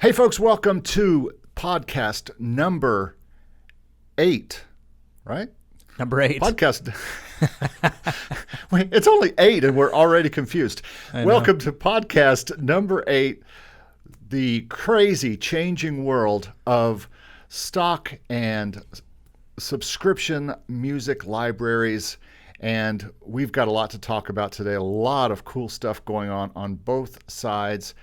Hey folks, welcome to podcast number 8, right? Number 8. Podcast. Wait, it's only 8 and we're already confused. Welcome to podcast number 8, the crazy changing world of stock and subscription music libraries. And we've got a lot to talk about today, a lot of cool stuff going on both sides.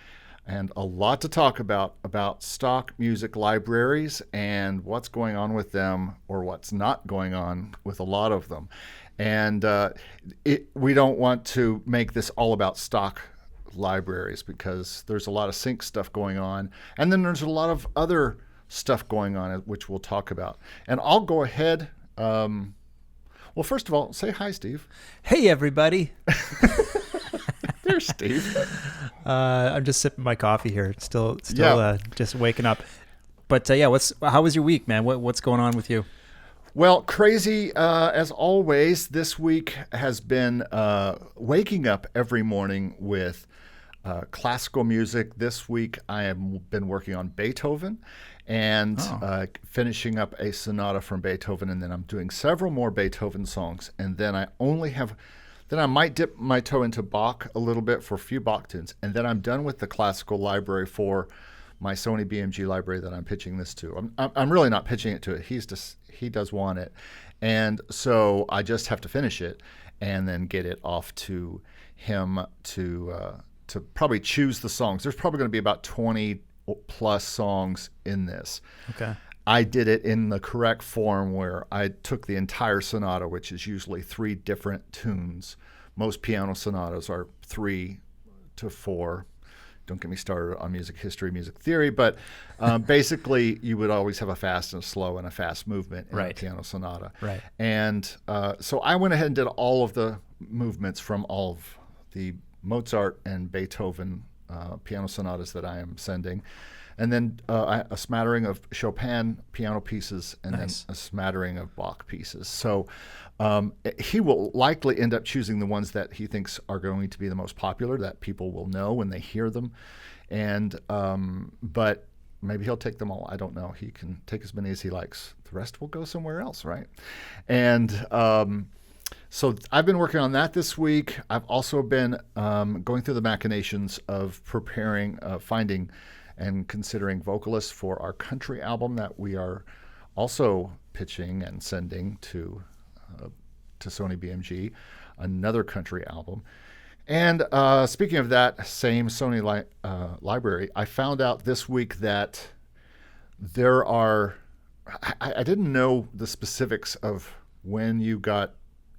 And a lot to talk about stock music libraries and what's going on with them or what's not going on with a lot of them. And we don't want to make this all about stock libraries because there's a lot of sync stuff going on. And then there's a lot of other stuff going on, which we'll talk about. And I'll go ahead. Well, first of all, say hi, Steve. Hey, everybody. There's Steve. I'm just sipping my coffee here. Still, just waking up. But how was your week, man? What's going on with you? Well, crazy as always. This week has been waking up every morning with classical music. This week I have been working on Beethoven and finishing up a sonata from Beethoven, and then I'm doing several more Beethoven songs, and then Then I might dip my toe into Bach a little bit for a few Bach tunes, and then I'm done with the classical library for my SonyBMG library that I'm pitching this to. I'm really not pitching it to it. He does want it, and so I just have to finish it and then get it off to him to probably choose the songs. There's probably going to be about 20 plus songs in this. Okay. I did it in the correct form where I took the entire sonata, which is usually 3 different tunes. Most piano sonatas are 3 to 4. Don't get me started on music history, music theory, but basically you would always have a fast and a slow and a fast movement in a piano sonata. Right. And so I went ahead and did all of the movements from all of the Mozart and Beethoven piano sonatas that I am sending. And then a smattering of Chopin piano pieces, and then a smattering of Bach pieces. So he will likely end up choosing the ones that he thinks are going to be the most popular, that people will know when they hear them. And but maybe he'll take them all. I don't know. He can take as many as he likes. The rest will go somewhere else, right? And so I've been working on that this week. I've also been going through the machinations of preparing, finding and considering vocalists for our country album that we are also pitching and sending to SonyBMG, another country album. And speaking of that same Sony library, I found out this week that there are, I didn't know the specifics of when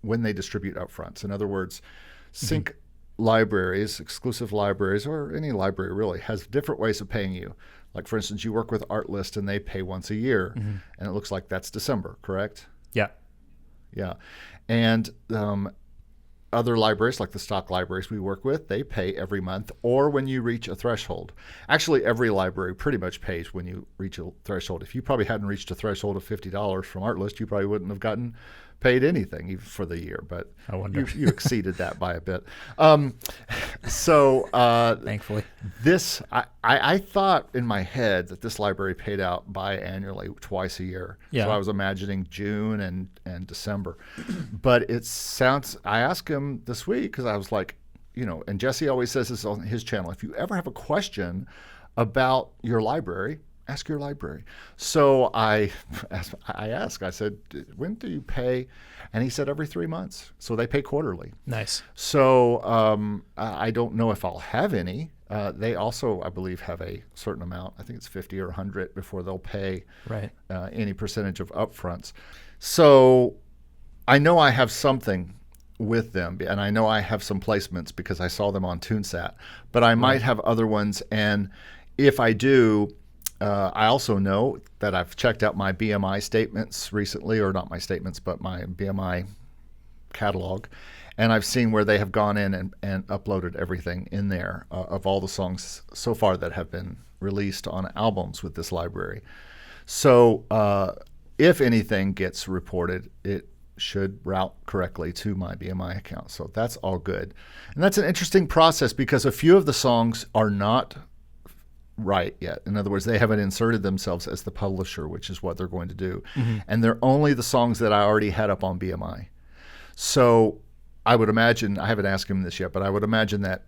they distribute upfronts. In other words, sync libraries, exclusive libraries, or any library really, has different ways of paying you. Like, for instance, you work with Artlist and they pay once a year, and it looks like that's December, correct? Yeah. Yeah. And other libraries, like the stock libraries we work with, they pay every month or when you reach a threshold. Actually, every library pretty much pays when you reach a threshold. If you probably hadn't reached a threshold of $50 from Artlist, you probably wouldn't have gotten paid anything even for the year, but you exceeded that by a bit. Thankfully, this I thought in my head that this library paid out biannually, twice a year. Yeah. So I was imagining June and December, but it sounds. I asked him this week because I was like, and Jesse always says this on his channel. If you ever have a question about your library, ask your library. So I said, when do you pay? And he said every 3 months. So they pay quarterly. Nice. So I don't know if I'll have any. They also, I believe, have a certain amount. I think it's 50 or 100 before they'll pay any percentage of upfronts. So I know I have something with them, and I know I have some placements because I saw them on TuneSat, but I might have other ones. And if I do, I also know that I've checked out my BMI statements recently, or not my statements, but my BMI catalog, and I've seen where they have gone in and uploaded everything in there of all the songs so far that have been released on albums with this library. So if anything gets reported, it should route correctly to my BMI account. So that's all good. And that's an interesting process because a few of the songs are not right yet. In other words, they haven't inserted themselves as the publisher, which is what they're going to do. And they're only the songs that I already had up on BMI. So I would imagine, I haven't asked him this yet, but I would imagine that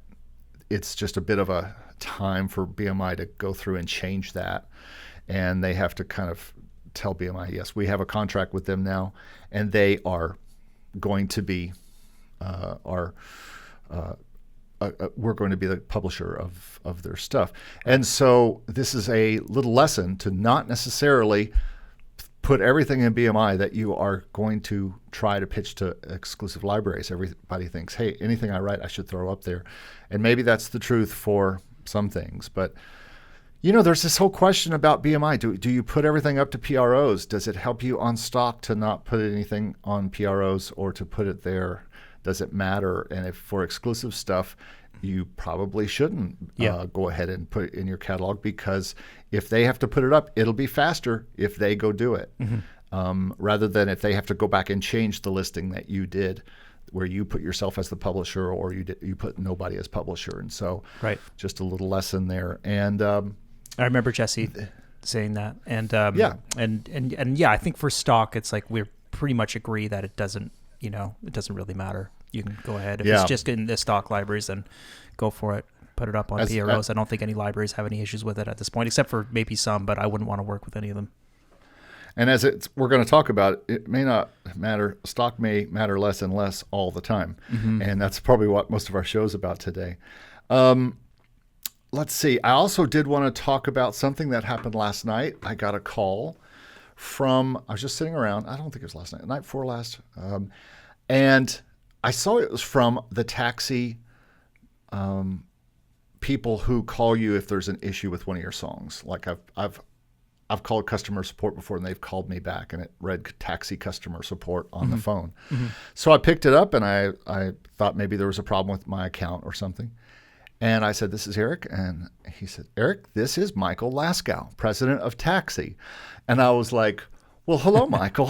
it's just a bit of a time for BMI to go through and change that. And they have to kind of tell BMI, yes, we have a contract with them now, and they are going to be we're going to be the publisher of their stuff. And so this is a little lesson to not necessarily put everything in BMI that you are going to try to pitch to exclusive libraries. Everybody thinks, hey, anything I write, I should throw up there. And maybe that's the truth for some things. But, there's this whole question about BMI. Do you put everything up to PROs? Does it help you on stock to not put anything on PROs or to put it there? Does it matter? And if for exclusive stuff, you probably shouldn't go ahead and put it in your catalog, because if they have to put it up, it'll be faster if they go do it, rather than if they have to go back and change the listing that you did, where you put yourself as the publisher or you put nobody as publisher. And so just a little lesson there. And I remember Jesse saying that. And and I think for stock, it's like we pretty much agree that it doesn't really matter. You can go ahead. If it's just in the stock libraries, then go for it. Put it up on PROs. I don't think any libraries have any issues with it at this point, except for maybe some, but I wouldn't want to work with any of them. And as we're going to talk about, it may not matter. Stock may matter less and less all the time. And that's probably what most of our show's about today. Let's see. I also did want to talk about something that happened last night. I got a call I was just sitting around. I don't think it was last night, the night before last. And I saw it was from the taxi people who call you if there's an issue with one of your songs. Like I've called customer support before, and they've called me back, and it read taxi customer support on the phone. So I picked it up, and I thought maybe there was a problem with my account or something. And I said, "This is Eric." And he said, "Eric, this is Michael Laskow, president of Taxi." And I was like, "Well, hello, Michael."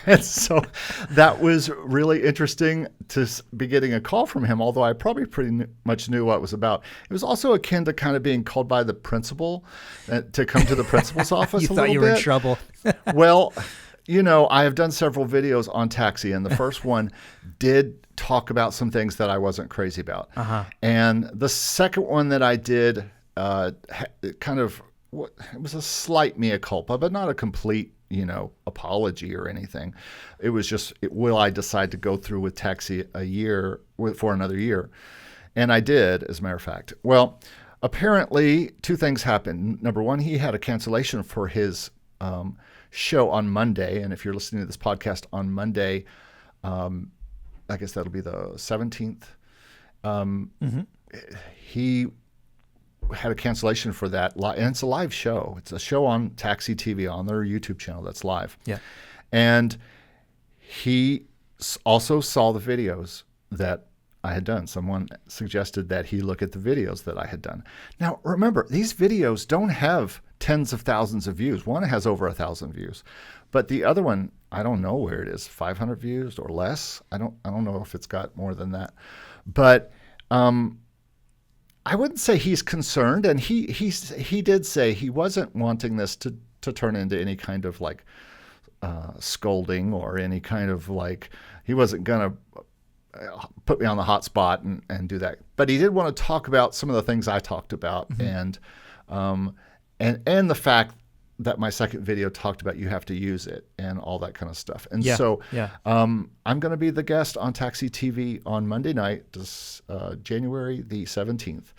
And so that was really interesting to be getting a call from him, although I probably pretty much knew what it was about. It was also akin to kind of being called by the principal to come to the principal's office you a little bit. You thought you were in trouble. Well, I have done several videos on Taxi, and the first one did talk about some things that I wasn't crazy about. And the second one that I did it was a slight mea culpa, but not a complete apology or anything. It was just, will I decide to go through with Taxi for another year? And I did, as a matter of fact. Well, apparently 2 things happened. Number one, he had a cancellation for his show on Monday. And if you're listening to this podcast on Monday, I guess that'll be the 17th. He had a cancellation for that, and it's a live show. It's a show on Taxi TV on their YouTube channel that's live. Yeah, and he also saw the videos that I had done. Someone suggested that he look at the videos that I had done. Now, remember, these videos don't have tens of thousands of views. One has over 1,000 views, but the other one, I don't know where it is, 500 views or less. I don't know if it's got more than that, but I wouldn't say he's concerned, and he did say he wasn't wanting this to turn into any kind of like scolding or any kind of like, he wasn't gonna put me on the hot spot and do that. But he did want to talk about some of the things I talked about, and the fact that my second video talked about you have to use it and all that kind of stuff. And I'm going to be the guest on Taxi TV on Monday night, January the 17th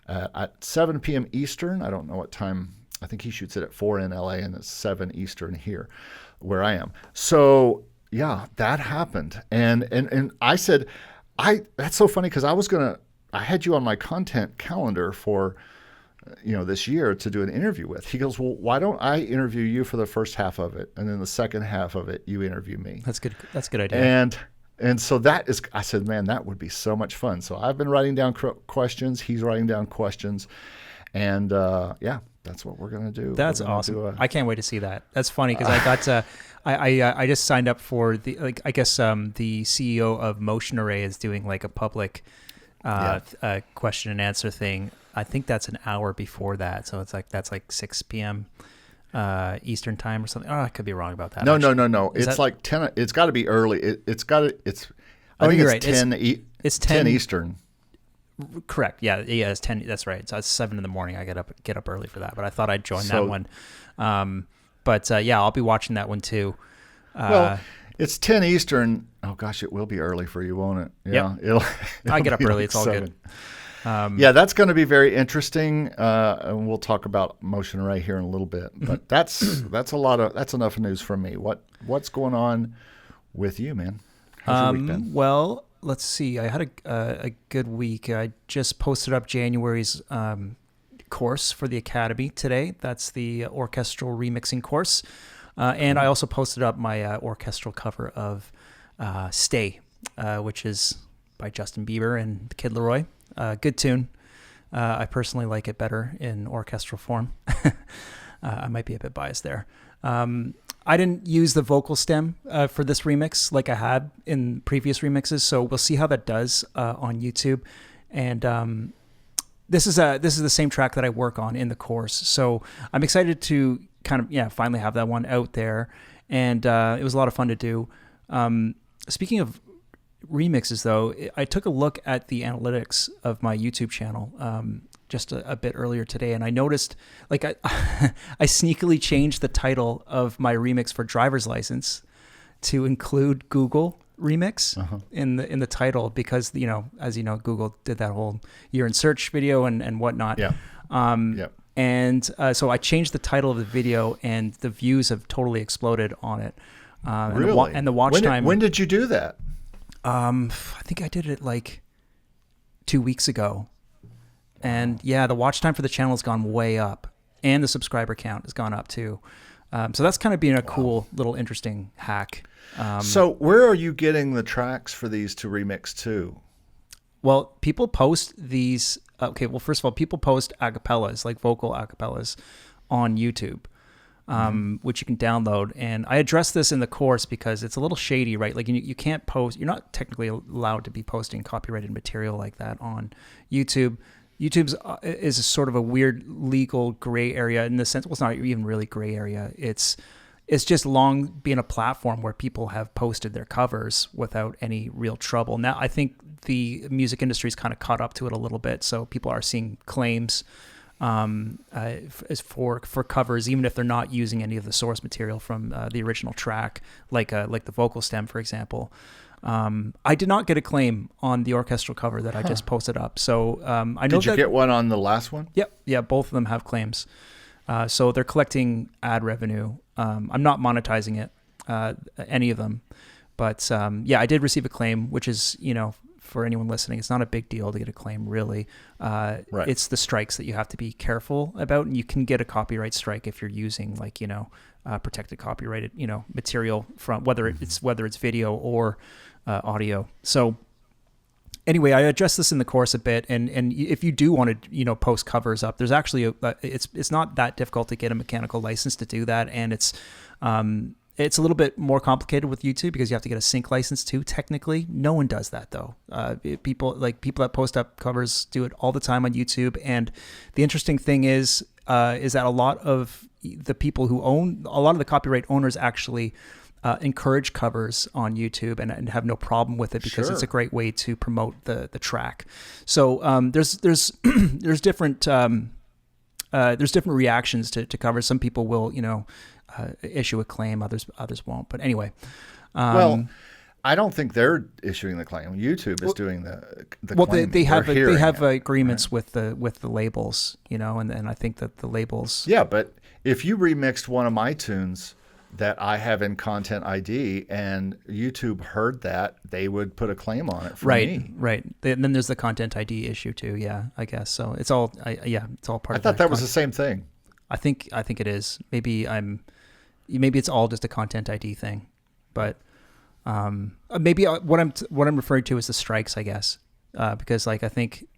at 7 p.m. Eastern. I don't know what time. I think he shoots it at 4 in LA, and it's 7 Eastern here where I am. So yeah, that happened. And I said, that's so funny, because I had you on my content calendar for this year to do an interview with. He goes, "Well, why don't I interview you for the first half of it, and then the second half of it you interview me?" That's good. That's a good idea. And so I said, man, that would be so much fun. So I've been writing down questions. He's writing down questions, and that's what we're gonna do. That's awesome. I can't wait to see that. That's funny, because I got to. I just signed up for the the CEO of Motion Array is doing like a public question and answer thing I think that's an hour before that, so that's like 6 p.m. Eastern time or something. Oh, I could be wrong about that. No. It's like 10. It's got to be early. I think you're it's right. 10. It's 10 Eastern. Correct. Yeah. It's 10. That's right. So it's 7 in the morning. I get up early for that, but I thought I'd join that one. But I'll be watching that one too. Well, it's 10 Eastern. Oh gosh, it will be early for you, won't it? Yeah. Yep. I get up early. It's all 7. Good. That's going to be very interesting. And we'll talk about Motion Array here in a little bit. But that's enough news from me. What's going on with you, man? How's your week been? Well, let's see. I had a good week. I just posted up January's course for the Academy today. That's the orchestral remixing course. And I also posted up my orchestral cover of Stay, which is by Justin Bieber and the Kid Laroi. Good tune. I personally like it better in orchestral form. I might be a bit biased there. I didn't use the vocal stem for this remix like I had in previous remixes, so we'll see how that does on YouTube. And this is the same track that I work on in the course, so I'm excited to kind of finally have that one out there. And it was a lot of fun to do. Speaking of remixes, though, I took a look at the analytics of my YouTube channel just a bit earlier today, and I noticed, like, I sneakily changed the title of my remix for driver's license to include Google remix in the title, because as you know, Google did that whole year in search video and whatnot. And so I changed the title of the video, and the views have totally exploded on it. Really? And the watch time. When did you do that? I think I did it like 2 weeks ago. And the watch time for the channel has gone way up, and the subscriber count has gone up too. So that's kind of been a cool little interesting hack. So where are you getting the tracks for these to remix to? Well, people post these. Okay, well, first of all, people post acapellas, like vocal acapellas, on YouTube, which you can download. And I address this in the course because it's a little shady, right? Like you can't post. You're not technically allowed to be posting copyrighted material like that on YouTube. YouTube's is a sort of a weird legal gray area in the sense. Well, it's not even really gray area. It's just long been a platform where people have posted their covers without any real trouble. Now, I think the music industry's kind of caught up to it a little bit, so people are seeing claims for covers, even if they're not using any of the source material from the original track, like the vocal stem, for example. I did not get a claim on the orchestral cover that I just posted up. So I know. Did you get one on the last one? Yep. Yeah, both of them have claims. So they're collecting ad revenue. I'm not monetizing it, any of them. But I did receive a claim, which is, for anyone listening, it's not a big deal to get a claim, really. Right. It's the strikes that you have to be careful about. And you can get a copyright strike if you're using, like, protected copyrighted, material from whether it's video or audio. So anyway, I addressed this in the course a bit, and if you do want to post covers up, there's actually it's not that difficult to get a mechanical license to do that, and it's a little bit more complicated with YouTube because you have to get a sync license too. Technically, no one does that though. People that post up covers do it all the time on YouTube, and the interesting thing is that a lot of the people who own a lot of the copyright owners actually encourage covers on YouTube and have no problem with it because it's a great way to promote the track. So there's different reactions to covers. Some people will issue a claim, others won't. But anyway, well, I don't think they're issuing the claim. YouTube is doing the claim. They have agreements with the labels, and I think that the labels. Yeah, but if you remixed one of my tunes that I have in Content ID and YouTube heard that, they would put a claim on it for me. Right. And then there's the Content ID issue too. Yeah, I guess so. It's all it's all part of. I thought that was the same thing. I think it is. Maybe it's all just a Content ID thing, but maybe what I'm referring to is the strikes, I guess, because I think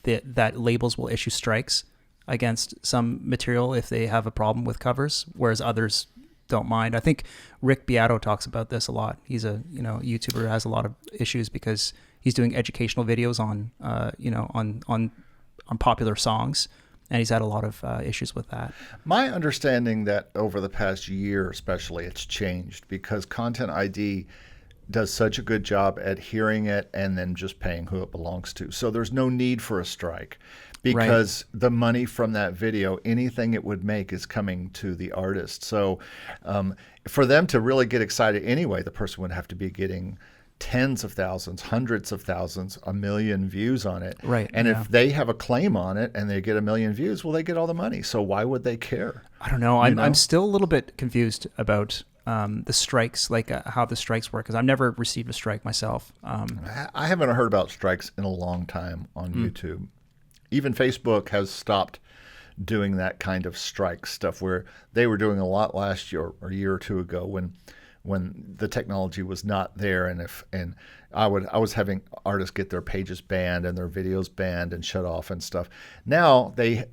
that labels will issue strikes against some material if they have a problem with covers, whereas others don't mind. I think Rick Beato talks about this a lot. He's a YouTuber who has a lot of issues because he's doing educational videos on popular songs, and he's had a lot of issues with that. My understanding that over the past year, especially, it's changed because Content ID does such a good job at hearing it and then just paying who it belongs to. So there's no need for a strike because the money from that video, anything it would make is coming to the artist. So for them to really get excited anyway, the person would have to be getting tens of thousands, hundreds of thousands, 1 million views on it. Right. And if they have a claim on it and they get 1 million views, well, they get all the money. So why would they care? I don't know. I'm still a little bit confused about the strikes, like how the strikes work, because I've never received a strike myself. I haven't heard about strikes in a long time on YouTube. Even Facebook has stopped doing that kind of strike stuff, where they were doing a lot last year or a year or two ago when the technology was not there, and I was having artists get their pages banned and their videos banned and shut off and stuff. Now they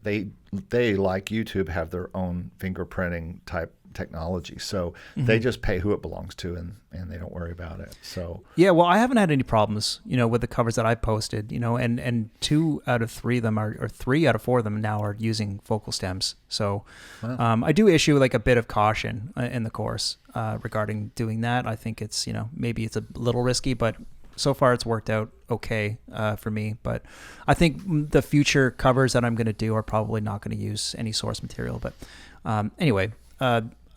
like YouTube have their own fingerprinting type technology, so they just pay who it belongs to, and they don't worry about it. So yeah, well, I haven't had any problems, with the covers that I posted, and 2 out of 3 of them or 3 out of 4 of them now are using vocal stems. So I do issue like a bit of caution in the course regarding doing that. I think it's maybe it's a little risky, but so far it's worked out okay for me. But I think the future covers that I'm going to do are probably not going to use any source material. But anyway.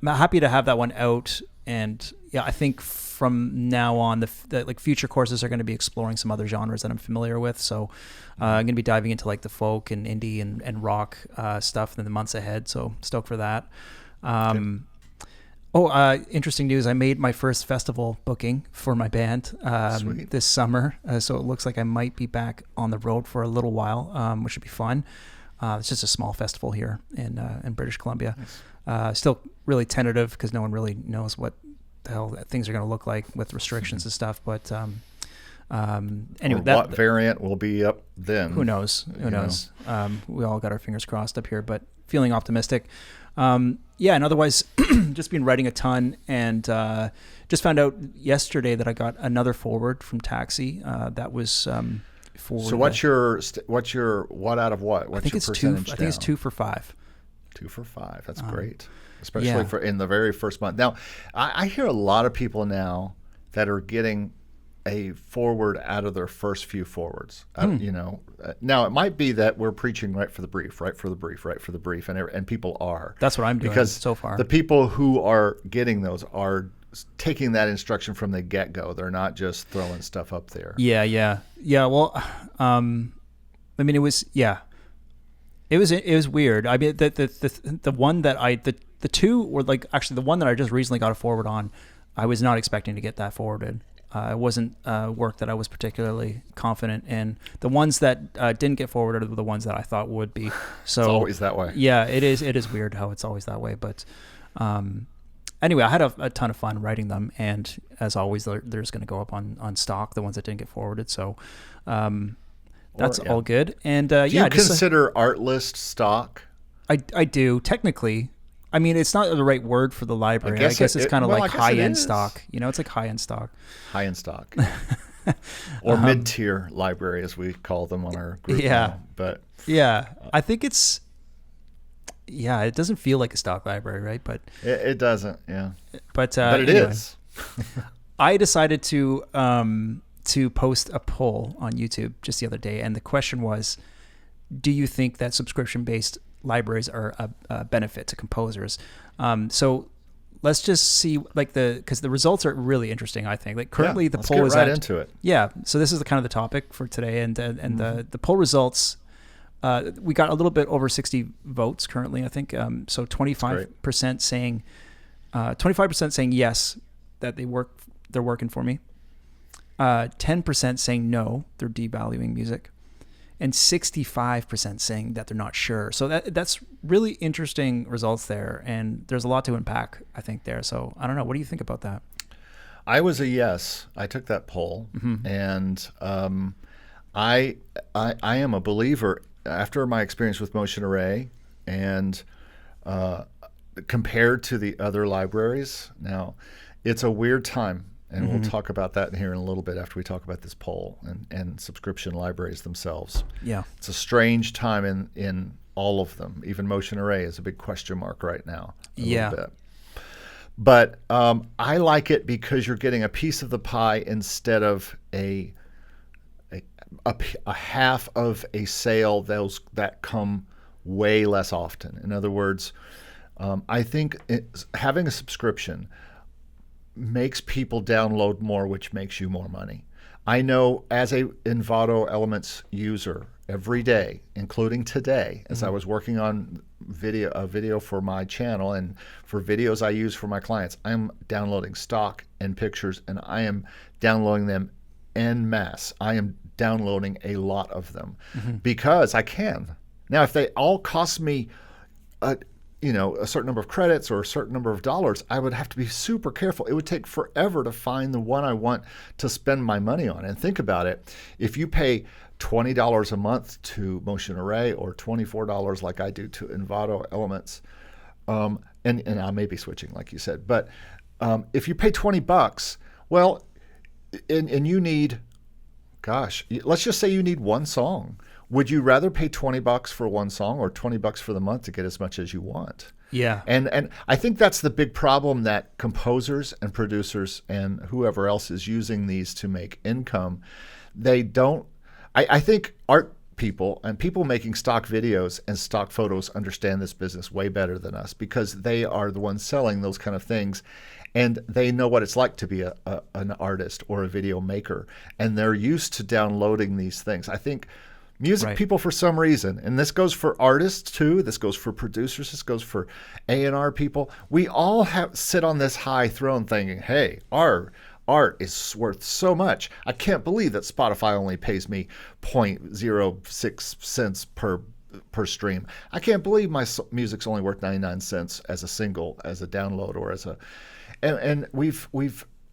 I'm happy to have that one out, and yeah, I think from now on, the like future courses are going to be exploring some other genres that I'm familiar with. So I'm going to be diving into like the folk and indie and rock stuff in the months ahead. So stoked for that. Interesting news! I made my first festival booking for my band this summer, so it looks like I might be back on the road for a little while, which should be fun. It's just a small festival here in British Columbia. Nice. Still really tentative because no one really knows what the hell things are going to look like with restrictions and stuff. But anyway, what variant will be up then? Who knows? Who knows? We all got our fingers crossed up here, but feeling optimistic. And otherwise, just been writing a ton, and just found out yesterday that I got another forward from Taxi. That was. So what's your what out of what? What's your percentage? I think it's 2 for 5. 2 for 5. That's great, especially for in the very first month. Now, I hear a lot of people now that are getting a forward out of their first few forwards. Now it might be that we're preaching right for the brief, and people are. That's what I'm doing because so far. The people who are getting those are taking that instruction from the get-go. They're not just throwing stuff up there. Yeah. Well, it was weird. I mean, the one that the two were like, actually the one that I just recently got a forward on, I was not expecting to get that forwarded. It wasn't work that I was particularly confident in. The ones that didn't get forwarded were the ones that I thought would be. So it's always that way. Yeah, it is weird how it's always that way. But anyway, I had a ton of fun writing them, and as always, there's going to go up on stock, the ones that didn't get forwarded. So that's all good. And do you consider Artlist stock? I do technically. I mean, it's not the right word for the library. I guess it's kind of like high-end stock. It's like high-end stock. High-end stock. Or mid-tier library, as we call them on our group. Yeah. Now. But I think it's. Yeah, it doesn't feel like a stock library, right? But it doesn't. Yeah. But it is. I decided to post a poll on YouTube just the other day, and the question was, do you think that subscription-based libraries are a benefit to composers? So let's just see, because the results are really interesting, I think. Like currently the poll is right into it. Yeah. So this is the kind of the topic for today, and the poll results, we got a little bit over 60 votes currently, I think. So 25% saying 25% saying yes, that they're working for me. 10% saying no, they're devaluing music. And 65% saying that they're not sure. So that's really interesting results there, and there's a lot to unpack, I think, there. So I don't know. What do you think about that? I was a yes. I took that poll, and I am a believer after my experience with Motion Array, and compared to the other libraries. Now, it's a weird time, And we'll talk about that here in a little bit after we talk about this poll and subscription libraries themselves. Yeah. It's a strange time in all of them. Even Motion Array is a big question mark right now. A little bit. But I like it because you're getting a piece of the pie instead of a half of a sale that come way less often. In other words, I think having a subscription makes people download more, which makes you more money. I know as a Envato Elements user every day, including today, as I was working on a video for my channel and for videos I use for my clients, I'm downloading stock and pictures, and I am downloading them en masse. I am downloading a lot of them because I can. Now, if they all cost me a certain number of credits or a certain number of dollars, I would have to be super careful. It would take forever to find the one I want to spend my money on. And think about it. If you pay $20 a month to Motion Array or $24 like I do to Envato Elements, and I may be switching like you said, but if you pay $20, well, and you need, let's just say you need one song. Would you rather pay $20 for one song or $20 for the month to get as much as you want? Yeah. And I think that's the big problem that composers and producers and whoever else is using these to make income, they don't. I think art people and people making stock videos and stock photos understand this business way better than us because they are the ones selling those kind of things. And they know what it's like to be an artist or a video maker. And they're used to downloading these things. I think music people, for some reason, and this goes for artists too, this goes for producers, this goes for A&R people, we all sit on this high throne thinking, hey, our art is worth so much. I can't believe that Spotify only pays me 0.06 cents per stream. I can't believe my music's only worth 99 cents as a single, as a download, or as a... And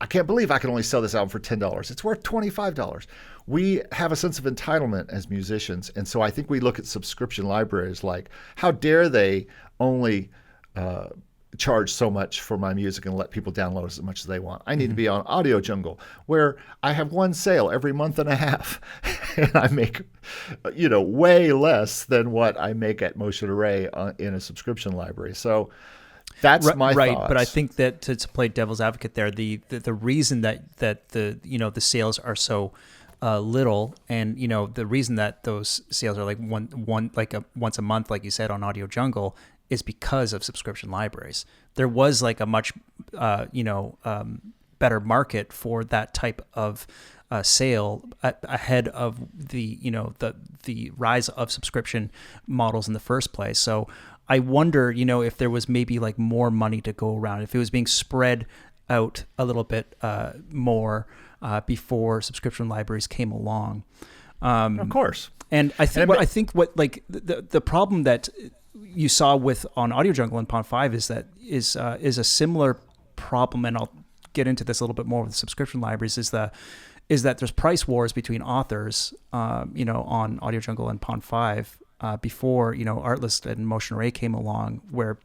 I can't believe I can only sell this album for $10. It's worth $25. We have a sense of entitlement as musicians, and so I think we look at subscription libraries like, how dare they only charge so much for my music and let people download as much as they want. I need to be on AudioJungle, where I have one sale every month and a half, and I make, way less than what I make at Motion Array in a subscription library. So that's my thoughts. But I think that to play devil's advocate there, the reason that the sales are so little, and the reason that those sales are like once a month, like you said, on AudioJungle, is because of subscription libraries. There was like a much better market for that type of sale ahead of the rise of subscription models in the first place. So I wonder, if there was maybe like more money to go around, if it was being spread out a little bit more before subscription libraries came along. Of course. And I think the problem that you saw on AudioJungle and Pond 5 is a similar problem, and I'll get into this a little bit more with the subscription libraries, is that there's price wars between authors, on AudioJungle and Pond 5 before, Artlist and Motion Array came along, where,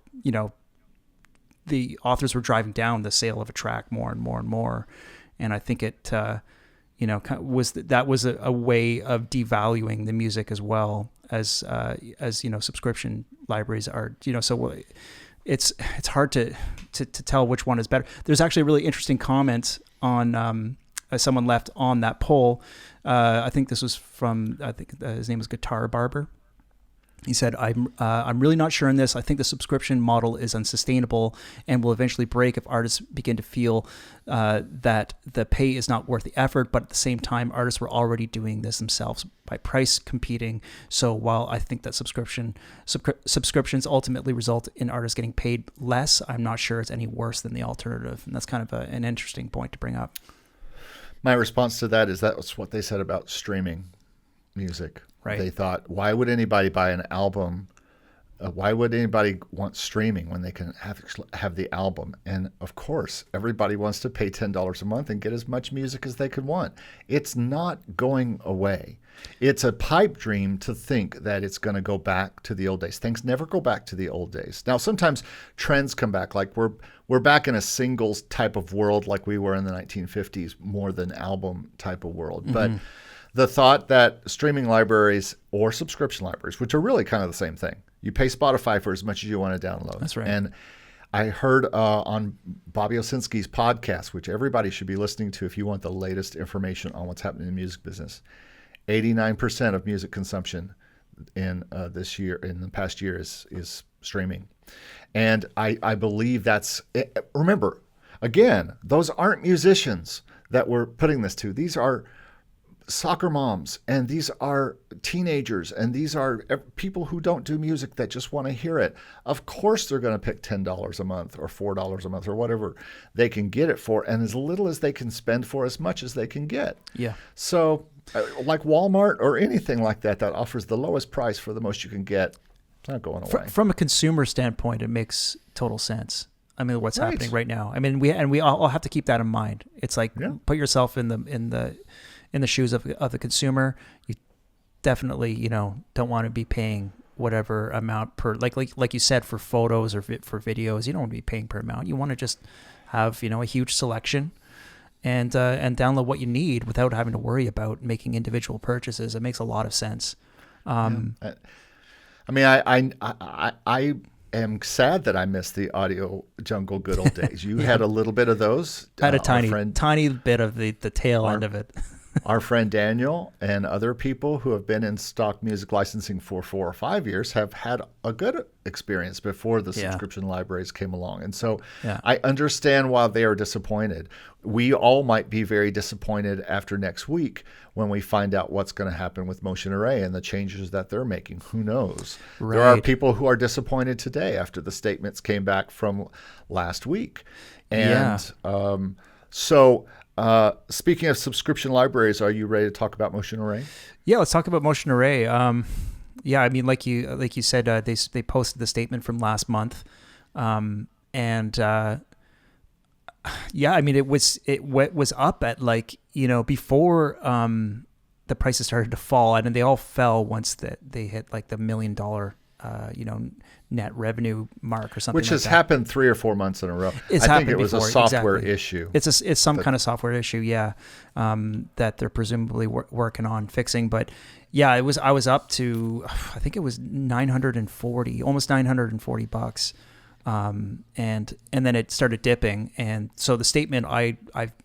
the authors were driving down the sale of a track more and more and more. And I think it, was a way of devaluing the music as well as subscription libraries are, so it's hard to tell which one is better. There's actually a really interesting comment on someone left on that poll. I think this was from, his name was Guitar Barber. He said, I'm really not sure on this. I think the subscription model is unsustainable and will eventually break if artists begin to feel that the pay is not worth the effort. But at the same time, artists were already doing this themselves by price competing. So while I think that subscriptions ultimately result in artists getting paid less, I'm not sure it's any worse than the alternative. And that's kind of an interesting point to bring up. My response to that is that's what they said about streaming music. Right. They thought, why would anybody buy an album Why would anybody want streaming when they can have the album? And of course, everybody wants to pay $10 a month and get as much music as they could want. It's not going away. It's a pipe dream to think that it's going to go back to the old days. Things never go back to the old days. Now, sometimes trends come back. Like we're back in a singles type of world like we were in the 1950s, more than album type of world. Mm-hmm. But the thought that streaming libraries or subscription libraries, which are really kind of the same thing, you pay Spotify for as much as you want to download. That's right. And I heard on Bobby Owsinski's podcast, which everybody should be listening to if you want the latest information on what's happening in the music business, 89% of music consumption in this year, in the past year, is streaming. And I believe that's it. Remember, again, those aren't musicians that we're putting this to. These are soccer moms, and these are teenagers, and these are people who don't do music that just want to hear it. Of course they're going to pick $10 a month or $4 a month or whatever they can get it for, and as little as they can spend for as much as they can get. Yeah. So like Walmart or anything like that offers the lowest price for the most you can get, it's not going away. From a consumer standpoint, it makes total sense. I mean, what's happening right now. I mean, we all have to keep that in mind. It's like, put yourself in the shoes of the consumer. You definitely, don't want to be paying whatever amount per, like you said, for photos or for videos. You don't want to be paying per amount. You want to just have, a huge selection and download what you need without having to worry about making individual purchases. It makes a lot of sense. I mean, I am sad that I missed the AudioJungle good old days. You had a little bit of those. I had a tiny bit of the tail end of it. Our friend Daniel and other people who have been in stock music licensing for 4 or 5 years have had a good experience before the subscription libraries came along. And so I understand why they are disappointed. We all might be very disappointed after next week when we find out what's going to happen with Motion Array and the changes that they're making. Who knows? Right. There are people who are disappointed today after the statements came back from last week. And speaking of subscription libraries, are you ready to talk about Motion Array? Yeah, let's talk about Motion Array. I mean, like you said, they posted the statement from last month, I mean, it was up at before the prices started to fall, and they all fell once they hit like the $1 million net revenue mark or something, which has happened 3 or 4 months in a row. I think it was a software issue. It's some kind of software issue, that they're presumably working on fixing. But I was up to, I think it was almost $940, and then it started dipping, and so the statement I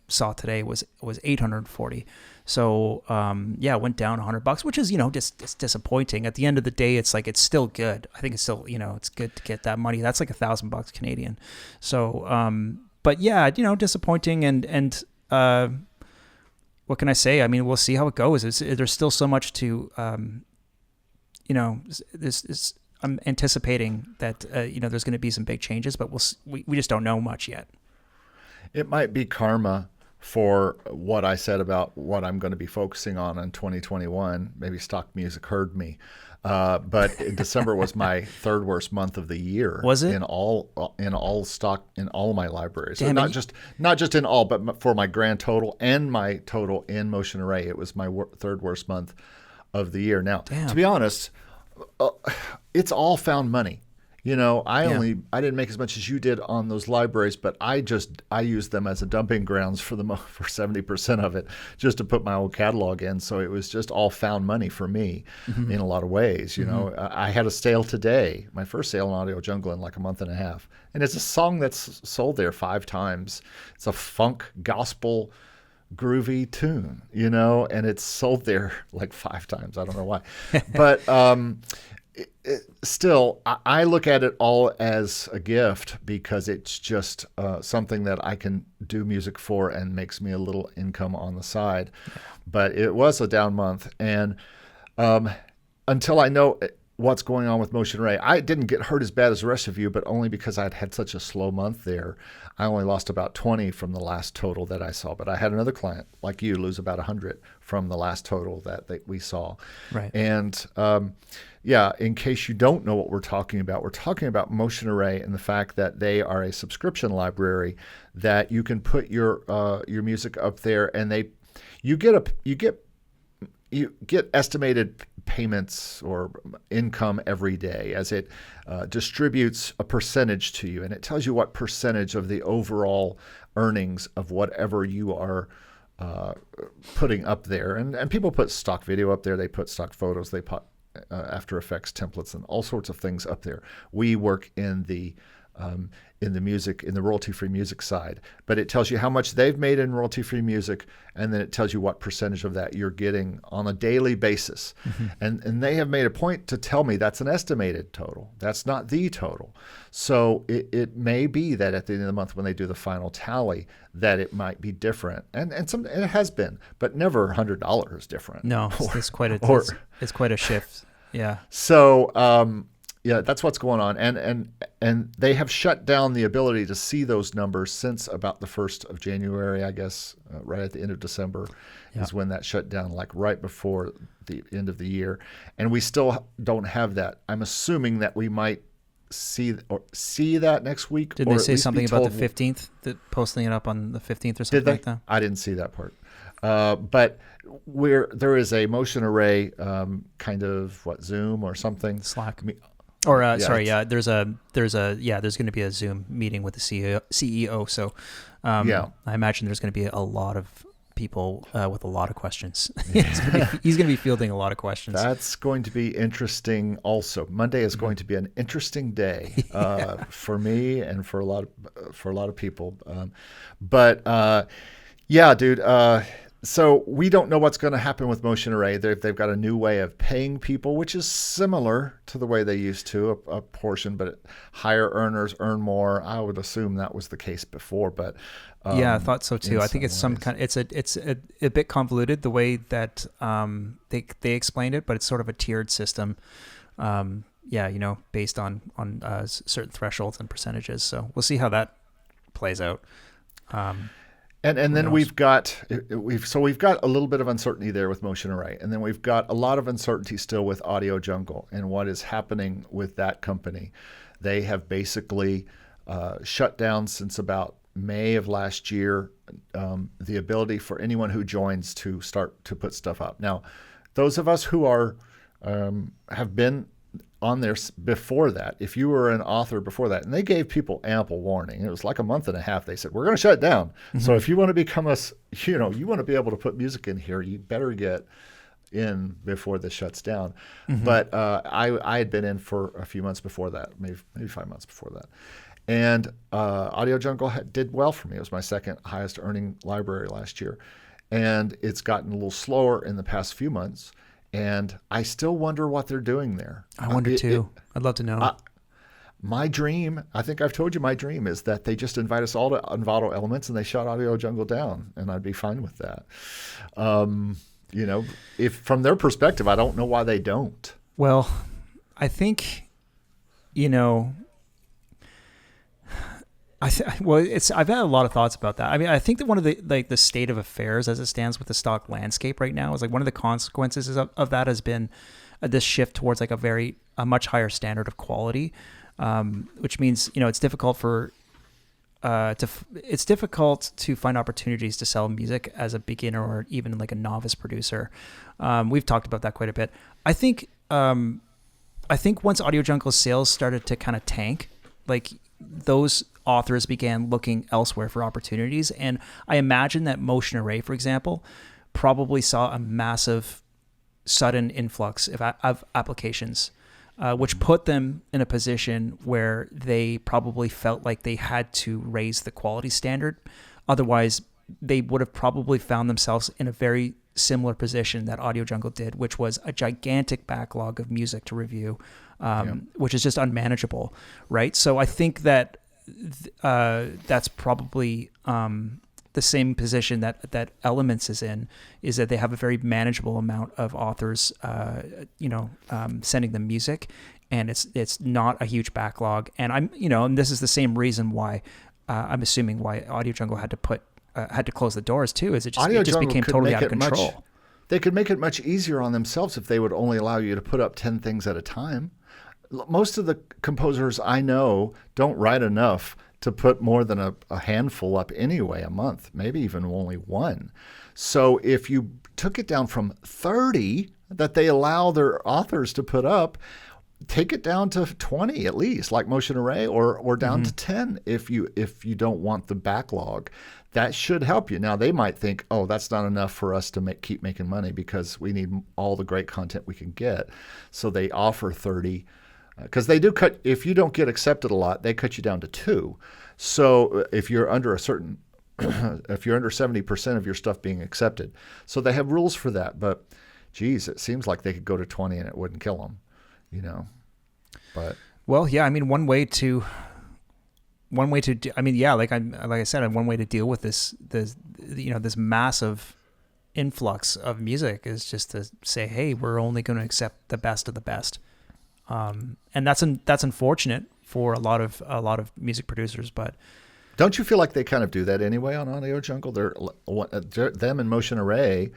saw today was $840. So it went down $100, which is just it's disappointing. At the end of the day, it's like it's still good. I think it's still it's good to get that money. That's like $1,000 Canadian. So disappointing, and what can I say? I mean, we'll see how it goes. There's still so much to this. I'm anticipating that there's going to be some big changes, but we just don't know much yet. It might be karma for what I said about what I'm going to be focusing on in 2021. Maybe stock music heard me. But December was my third worst month of the year. Was it? In all stock, in all my libraries. Damn, so not just in all, but for my grand total and my total in Motion Array, it was my third worst month of the year. Now, to be honest, it's all found money. I didn't make as much as you did on those libraries, but I used them as a dumping grounds for 70% of it, just to put my old catalog in. So it was just all found money for me in a lot of ways. I had a sale today, my first sale on AudioJungle in like a month and a half, and it's a song that's sold there 5 times. It's a funk gospel groovy tune, and it's sold there like 5 times. I don't know why, but still, I look at it all as a gift because it's just something that I can do music for and makes me a little income on the side. But it was a down month, and until I know what's going on with Motion Array. I didn't get hurt as bad as the rest of you, but only because I'd had such a slow month there. I only lost about 20 from the last total that I saw, but I had another client like you lose about 100 from the last total that we saw. Right. And in case you don't know what we're talking about Motion Array and the fact that they are a subscription library that you can put your music up there, and you get estimated payments or income every day as it distributes a percentage to you, and it tells you what percentage of the overall earnings of whatever you are putting up there. And people put stock video up there, they put stock photos, they put After Effects templates and all sorts of things up there. We work in the royalty-free music side, but it tells you how much they've made in royalty-free music, and then it tells you what percentage of that you're getting on a daily basis. Mm-hmm. And they have made a point to tell me that's an estimated total. That's not the total. So it may be that at the end of the month when they do the final tally that it might be different. And it has been, but never $100 different. No, it's quite a shift. Yeah. So that's what's going on, and they have shut down the ability to see those numbers since about the 1st of January, I guess, right at the end of December is when that shut down, like right before the end of the year, and we still don't have that. I'm assuming that we might see that next week. Did they say something about the 15th, posting it up on the 15th or something like that? I didn't see that part. But there is a Motion Array kind of Zoom or something. Slack. There's going to be a Zoom meeting with the CEO. So, I imagine there's going to be a lot of people with a lot of questions. He's going to be fielding a lot of questions. That's going to be interesting. Also, Monday is going to be an interesting day for me and for a lot of people. Dude. So we don't know what's going to happen with Motion Array. They've got a new way of paying people, which is similar to the way they used to, a portion, but higher earners earn more. I would assume that was the case before, but I thought so too. I think it's it's a bit convoluted the way that they explained it, but it's sort of a tiered system. Based on certain thresholds and percentages. So we'll see how that plays out. And then we've got a little bit of uncertainty there with Motion Array, and then we've got a lot of uncertainty still with AudioJungle and what is happening with that company. They have basically shut down since about May of last year the ability for anyone who joins to start to put stuff up. Now, those of us who are have been on there before that, if you were an author before that, and they gave people ample warning. It was like a month and a half. They said, we're going to shut it down. Mm-hmm. So if you want to become you want to be able to put music in here, you better get in before this shuts down. Mm-hmm. But I had been in for a few months before that, maybe 5 months before that. And AudioJungle did well for me. It was my second highest earning library last year. And it's gotten a little slower in the past few months. And I still wonder what they're doing there. I wonder too. I'd love to know. My dream, I think I've told you my dream, is that they just invite us all to Envato Elements and they shut AudioJungle down, and I'd be fine with that. If from their perspective, I don't know why they don't. Well, I think, I've had a lot of thoughts about that. I mean, I think that one of the state of affairs as it stands with the stock landscape right now is one of the consequences of that has been this shift towards a much higher standard of quality, which means it's difficult to find opportunities to sell music as a beginner or even like a novice producer. We've talked about that quite a bit. I think once AudioJungle's sales started to kind of tank, those authors began looking elsewhere for opportunities. And I imagine that Motion Array, for example, probably saw a massive sudden influx of applications, which put them in a position where they probably felt like they had to raise the quality standard. Otherwise, they would have probably found themselves in a very similar position that AudioJungle did, which was a gigantic backlog of music to review, which is just unmanageable, right? So I think that that's probably the same position that Elements is in, is that they have a very manageable amount of authors, sending them music, and it's not a huge backlog. And and this is the same reason why I'm assuming why AudioJungle had to close the doors too. Is it just became totally out of control? They could make it much easier on themselves if they would only allow you to put up 10 things at a time. Most of the composers I know don't write enough to put more than a handful up anyway a month, maybe even only one. So if you took it down from 30 that they allow their authors to put up, take it down to 20 at least, like Motion Array, or down to 10 if you don't want the backlog. That should help you. Now, they might think, oh, that's not enough for us to keep making money because we need all the great content we can get. So they offer 30, because they do cut. If you don't get accepted a lot, they cut you down to 2. So if you're under if you're under 70% of your stuff being accepted, so they have rules for that. But geez, it seems like they could go to 20 and it wouldn't kill them, But well, yeah, I mean, one way to like I said, one way to deal with this massive influx of music is just to say, hey, we're only going to accept the best of the best. And that's unfortunate for a lot of music producers, but don't you feel like they kind of do that anyway on AudioJungle? Them and Motion Array,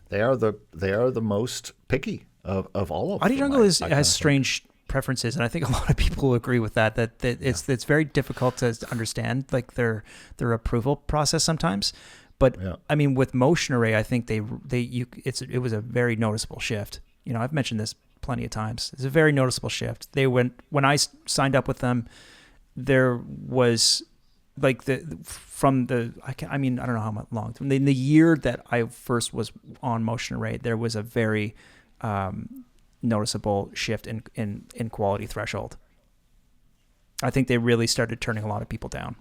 they are the most picky of all of them. AudioJungle has strange preferences, and I think a lot of people agree with that. It's very difficult to understand, like their approval process sometimes. But I mean, with Motion Array, I think it was a very noticeable shift. I've mentioned this plenty of times. It's a very noticeable shift. When I signed up with them, there was like I don't know how long. In the year that I first was on Motion Array, there was a very noticeable shift in quality threshold. I think they really started turning a lot of people down.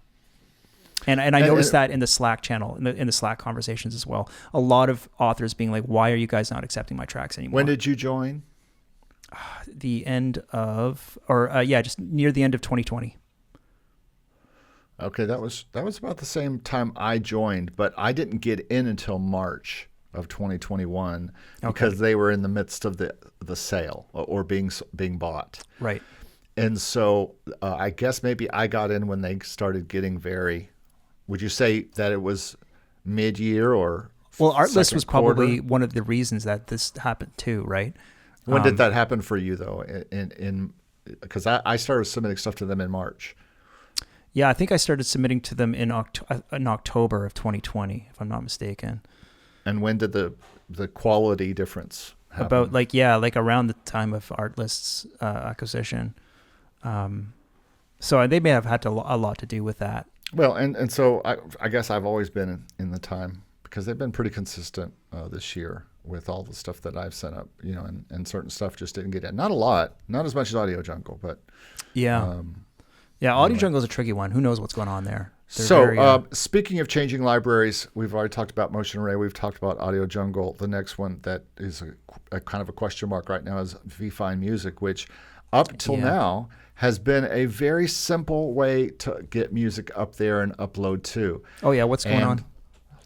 And I noticed that in the Slack channel, in the Slack conversations as well. A lot of authors being like, why are you guys not accepting my tracks anymore? When did you join? The end of, just near the end of 2020. Okay, that was about the same time I joined, but I didn't get in until March of 2021 because they were in the midst of the sale or being bought. Right. And so I guess maybe I got in when they started getting very. Would you say that it was mid-year or? Well, Artlist was probably one of the reasons that this happened too, right? When did that happen for you though? Because I started submitting stuff to them in March. Yeah, I think I started submitting to them in October of 2020, if I'm not mistaken. And when did the quality difference happen? About around the time of Artlist's acquisition. So they may have had a lot to do with that. Well, and so I guess I've always been in the time because they've been pretty consistent this year with all the stuff that I've sent up, and certain stuff just didn't get in. Not a lot, not as much as AudioJungle, but yeah. AudioJungle is a tricky one. Who knows what's going on there? Speaking of changing libraries, we've already talked about Motion Array. We've talked about AudioJungle. The next one that is a kind of a question mark right now is VFineMusic, which up till now has been a very simple way to get music up there and upload to. Oh yeah, what's going on?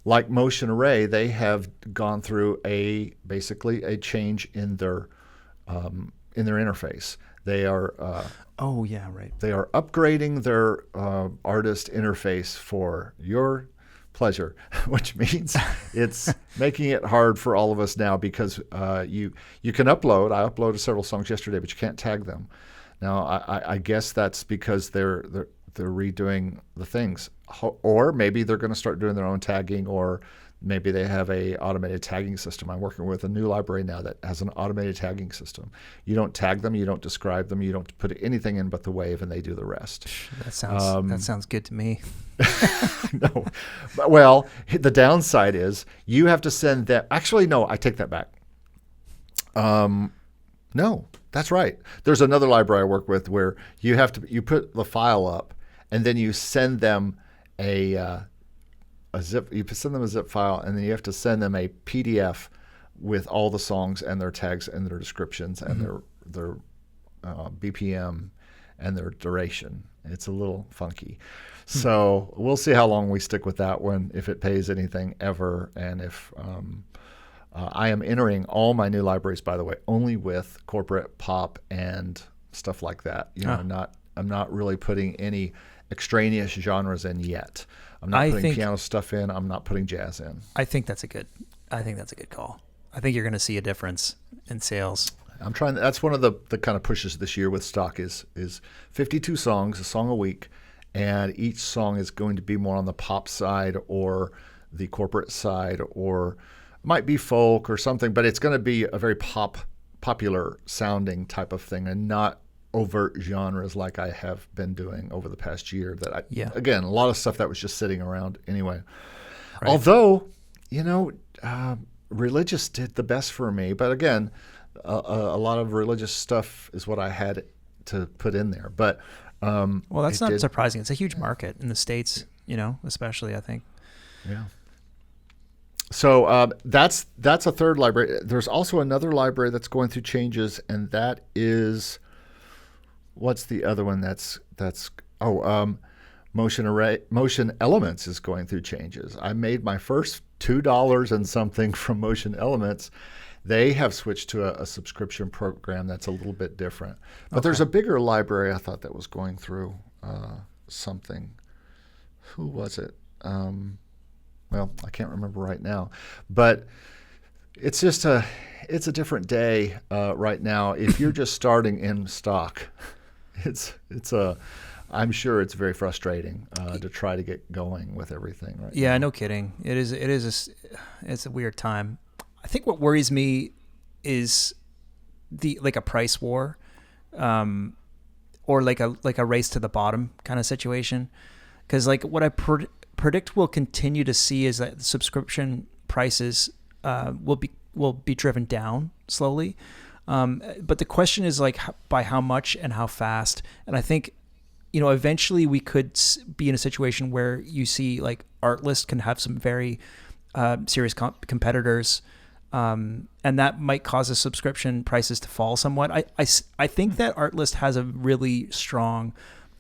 Like Motion Array, they have gone through basically a change in their interface. They are They are upgrading their artist interface for your pleasure, which means it's making it hard for all of us now because you can upload. I uploaded several songs yesterday, but you can't tag them. Now I guess that's because they're redoing the things, or maybe they're going to start doing their own tagging, or maybe they have a automated tagging system. I'm working with a new library now that has an automated tagging system. You don't tag them, you don't describe them, you don't put anything in but the wave, and they do the rest. That sounds good to me. No, well, the downside is you have to send them. Actually, no, I take that back. No, that's right. There's another library I work with where you put the file up, and then you send them a zip. You send them a zip file, and then you have to send them a PDF with all the songs and their tags and their descriptions and their BPM and their duration. It's a little funky. So we'll see how long we stick with that one, if it pays anything ever, and if I am entering all my new libraries, by the way, only with corporate pop and stuff like that. I'm not really putting any extraneous genres in yet. I'm not putting piano stuff in. I'm not putting jazz in. I think that's a good call. I think you're going to see a difference in sales. I'm trying. That's one of the kind of pushes this year with stock is 52 songs, a song a week, and each song is going to be more on the pop side or the corporate side, or might be folk or something, but it's going to be a very popular sounding type of thing, and not overt genres like I have been doing over the past year. Again, a lot of stuff that was just sitting around anyway. Right. Although, religious did the best for me, but again, a lot of religious stuff is what I had to put in there. But well, that's not surprising. It's a huge market in the States, especially, I think. Yeah. So that's a third library. There's also another library that's going through changes, and that is, what's the other one? Motion Elements is going through changes. I made my first $2 and something from Motion Elements. They have switched to a subscription program that's a little bit different. But there's a bigger library I thought that was going through something. Who was it? Well, I can't remember right now. But it's just a different day right now. If you're just starting in stock, I'm sure it's very frustrating to try to get going with everything right now. Yeah, no kidding. It's a weird time. I think what worries me is a price war, or like a race to the bottom kind of situation. Because what I predict we'll continue to see is that subscription prices will be driven down slowly. But the question is by how much and how fast. And I think, eventually we could be in a situation where you see Artlist can have some very serious competitors. And that might cause the subscription prices to fall somewhat. I think that Artlist has a really strong,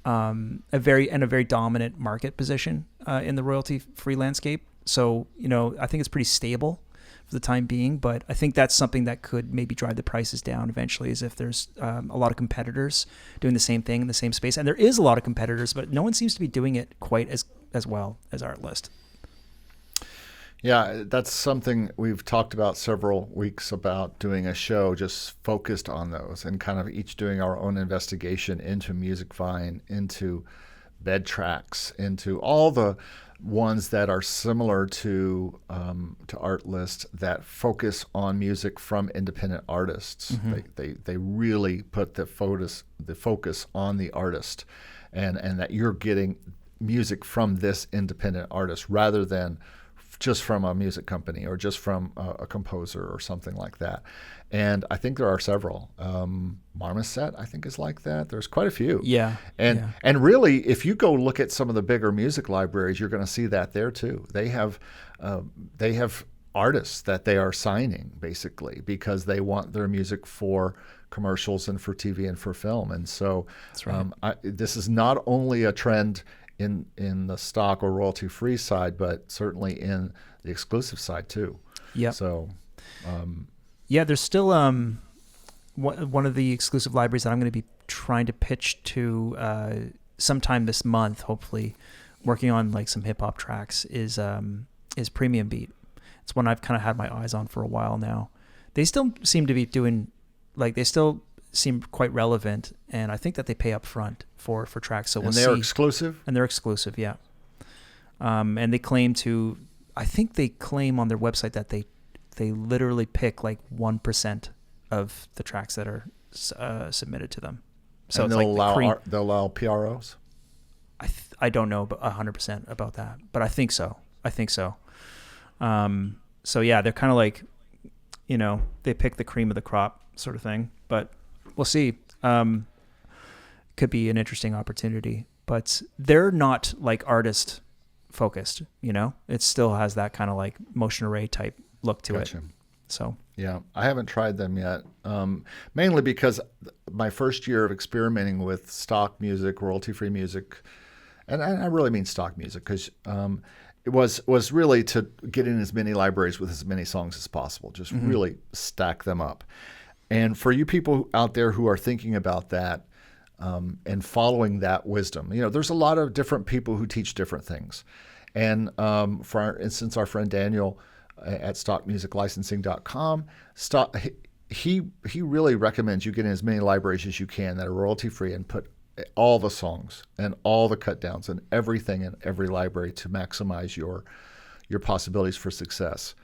a very dominant market position in the royalty-free landscape. So, I think it's pretty stable for the time being, but I think that's something that could maybe drive the prices down eventually, is if there's a lot of competitors doing the same thing in the same space. And there is a lot of competitors, but no one seems to be doing it quite as well as Artlist. Yeah, that's something we've talked about several weeks, about doing a show just focused on those, and kind of each doing our own investigation into MusicVine, into Bed Tracks, into all the ones that are similar to Artlist, that focus on music from independent artists. Mm-hmm. They really put the focus on the artist, and that you're getting music from this independent artist rather than just from a music company or just from a composer or something like that. And I think there are several. Marmoset, I think, is like that. There's quite a few. Yeah. And really, if you go look at some of the bigger music libraries, you're going to see that there too. They have artists that they are signing, basically, because they want their music for commercials and for TV and for film. And so that's right. This is not only a trend in the stock or royalty-free side, but certainly in the exclusive side too. Yeah. So, there's still one of the exclusive libraries that I'm going to be trying to pitch to sometime this month, hopefully, working on some hip hop tracks, is Premium Beat. It's one I've kind of had my eyes on for a while now. They still seem to be doing they still seem quite relevant, and I think that they pay up front for tracks. So we'll see. And they're exclusive? And they're exclusive, yeah. And they claim on their website that they literally pick 1% of the tracks that are submitted to them. So and it's they'll allow PROs? I don't know 100% about that, but I think so. So yeah, they're kind of they pick the cream of the crop sort of thing, but we'll see. Could be an interesting opportunity, but they're not artist focused. It still has that kind of motion array type look to Gotcha. it. So yeah, I haven't tried them yet, mainly because my first year of experimenting with stock music, royalty-free music, and I really mean stock music because it was really to get in as many libraries with as many songs as possible, just really stack them up. And for you people out there who are thinking about that and following that wisdom, there's a lot of different people who teach different things. And for instance, our friend Daniel at stockmusiclicensing.com, he really recommends you get in as many libraries as you can that are royalty free and put all the songs and all the cut downs and everything in every library to maximize your possibilities for success.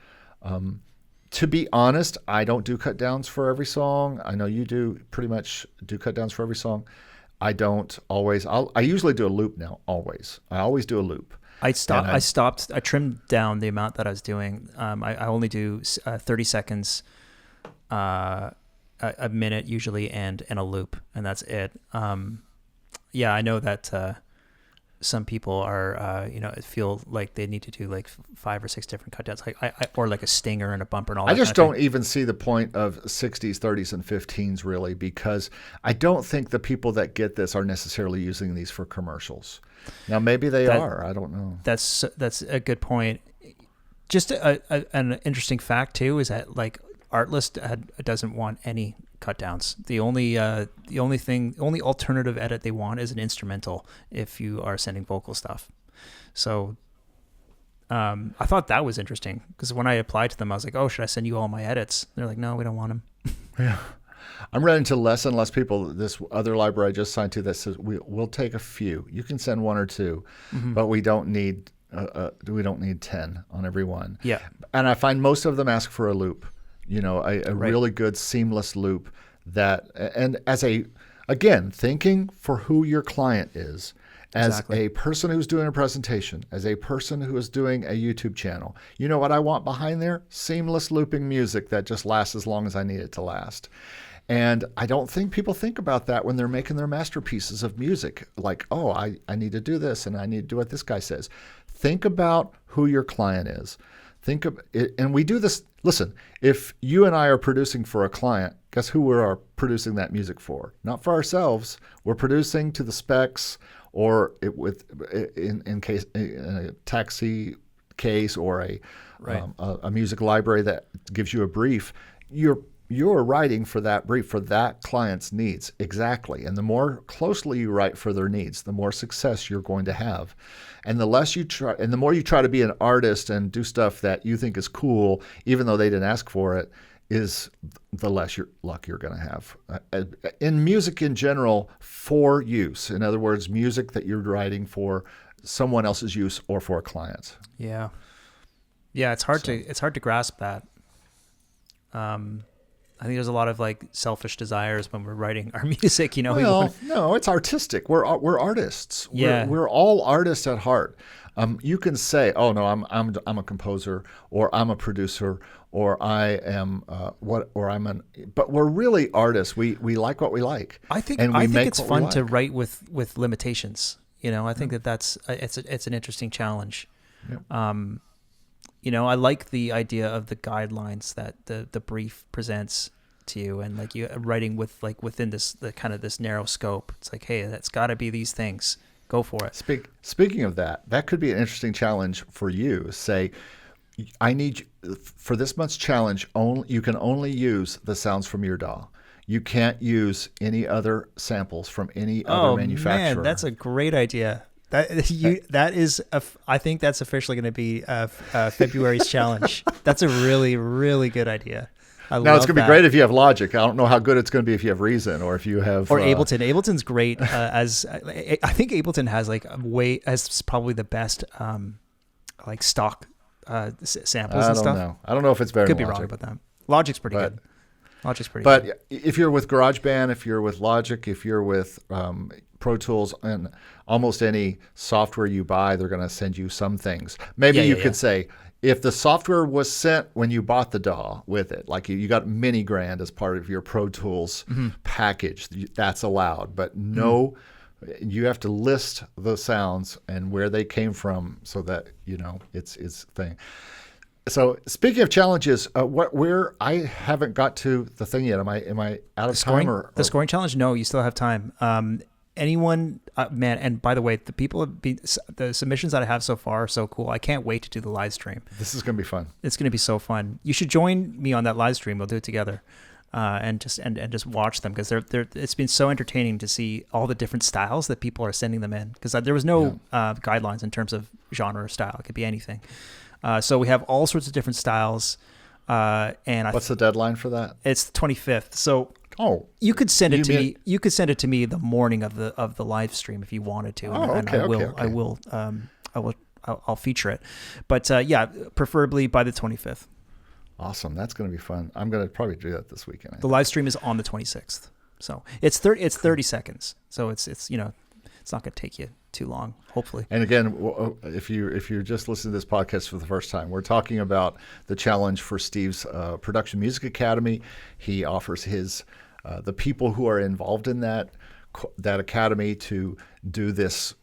To be honest, I don't do cut downs for every song. I know you do pretty much do cut downs for every song. I don't always. I usually do a loop now. Always. I always do a loop. I stopped. I trimmed down the amount that I was doing. I only do 30 seconds, a minute usually, and a loop, and that's it. Yeah, I know that some people are, feel like they need to do like 5 or 6 different cut downs, or like a stinger and a bumper and all that. I just don't even see the point of 60s, 30s, and 15s really, because I don't think the people that get this are necessarily using these for commercials. Now, maybe they are. I don't know. That's a good point. Just an interesting fact too is that like Artlist doesn't want any cut downs. The only alternative edit they want is an instrumental if you are sending vocal stuff. So I thought that was interesting because when I applied to them, I was like, "Oh, should I send you all my edits?" They're like, "No, we don't want them." Yeah. I'm running into less and less people. This other library I just signed to that says we'll take a few. You can send 1 or 2, but we don't need 10 on every one. Yeah. And I find most of them ask for a loop. A really good seamless loop again, thinking for who your client is. As a person who's doing a presentation, as a person who is doing a YouTube channel, you know what I want behind there? Seamless looping music that just lasts as long as I need it to last. And I don't think people think about that when they're making their masterpieces of music. Like, oh, I need to do this and I need to do what this guy says. Think about who your client is. Think of it, and we do this. Listen, if you and I are producing for a client, guess who we are producing that music for? Not for ourselves. We're producing to the specs, or in a taxi case, or a music library that gives you a brief. You're writing for that brief, for that client's needs. Exactly. And the more closely you write for their needs, the more success you're going to have. And the less you try, and the more you try to be an artist and do stuff that you think is cool, even though they didn't ask for it, is the less luck you're going to have. In music in general, for use. In other words, music that you're writing for someone else's use or for a client. Yeah. Yeah, it's hard to grasp that. I think there's a lot of like selfish desires when we're writing our music, Well, no, it's artistic. We're artists. Yeah. We're all artists at heart. You can say, "Oh no, I'm a composer, or I'm a producer, or I am but we're really artists. We like what we like. I think it's fun to write with limitations. I think that's it's an interesting challenge. Yep. I like the idea of the guidelines that the brief presents to you, and like you writing within this narrow scope. It's like, hey, that's got to be these things. Go for it. Speaking of that could be an interesting challenge for you. Say, I need for this month's challenge. You can only use the sounds from your DAW. You can't use any other samples from any other manufacturer. Man, that's a great idea. I think that's officially going to be February's challenge. That's a really, really good idea. Now it's going to be great if you have Logic. I don't know how good it's going to be if you have Reason or if you have Ableton. Ableton's great. I think Ableton has probably the best stock samples and stuff. I don't know if it's better. Could than be Logic. wrong about that. Logic's pretty good. But if you're with GarageBand, if you're with Logic, if you're with Pro Tools, and almost any software you buy, they're going to send you some things. Maybe you could say, if the software was sent when you bought the DAW with it, like you got $mini-grand as part of your Pro Tools package, that's allowed. But no, you have to list the sounds and where they came from so that it's thing. So speaking of challenges, where I haven't got to the thing yet. Am I out of time? The scoring challenge? No, you still have time. Anyone, man, and by the way, the submissions that I have so far are so cool. I can't wait to do the live stream. This is going to be fun. It's going to be so fun. You should join me on that live stream. We'll do it together, and just watch them, because it's been so entertaining to see all the different styles that people are sending them in, because there was no guidelines in terms of genre or style. It could be anything. So we have all sorts of different styles. And what's the deadline for that? It's the 25th. So you could send it to me. You could send it to me the morning of the live stream if you wanted to. I'll feature it. But preferably by the 25th. Awesome. That's going to be fun. I'm going to probably do that this weekend. The live stream is on the 26th. So it's 30 seconds. So it's it's not going to take you too long, hopefully. And again, if you're just listening to this podcast for the first time, we're talking about the challenge for Steve's Production Music Academy. He offers the people who are involved in that academy to do this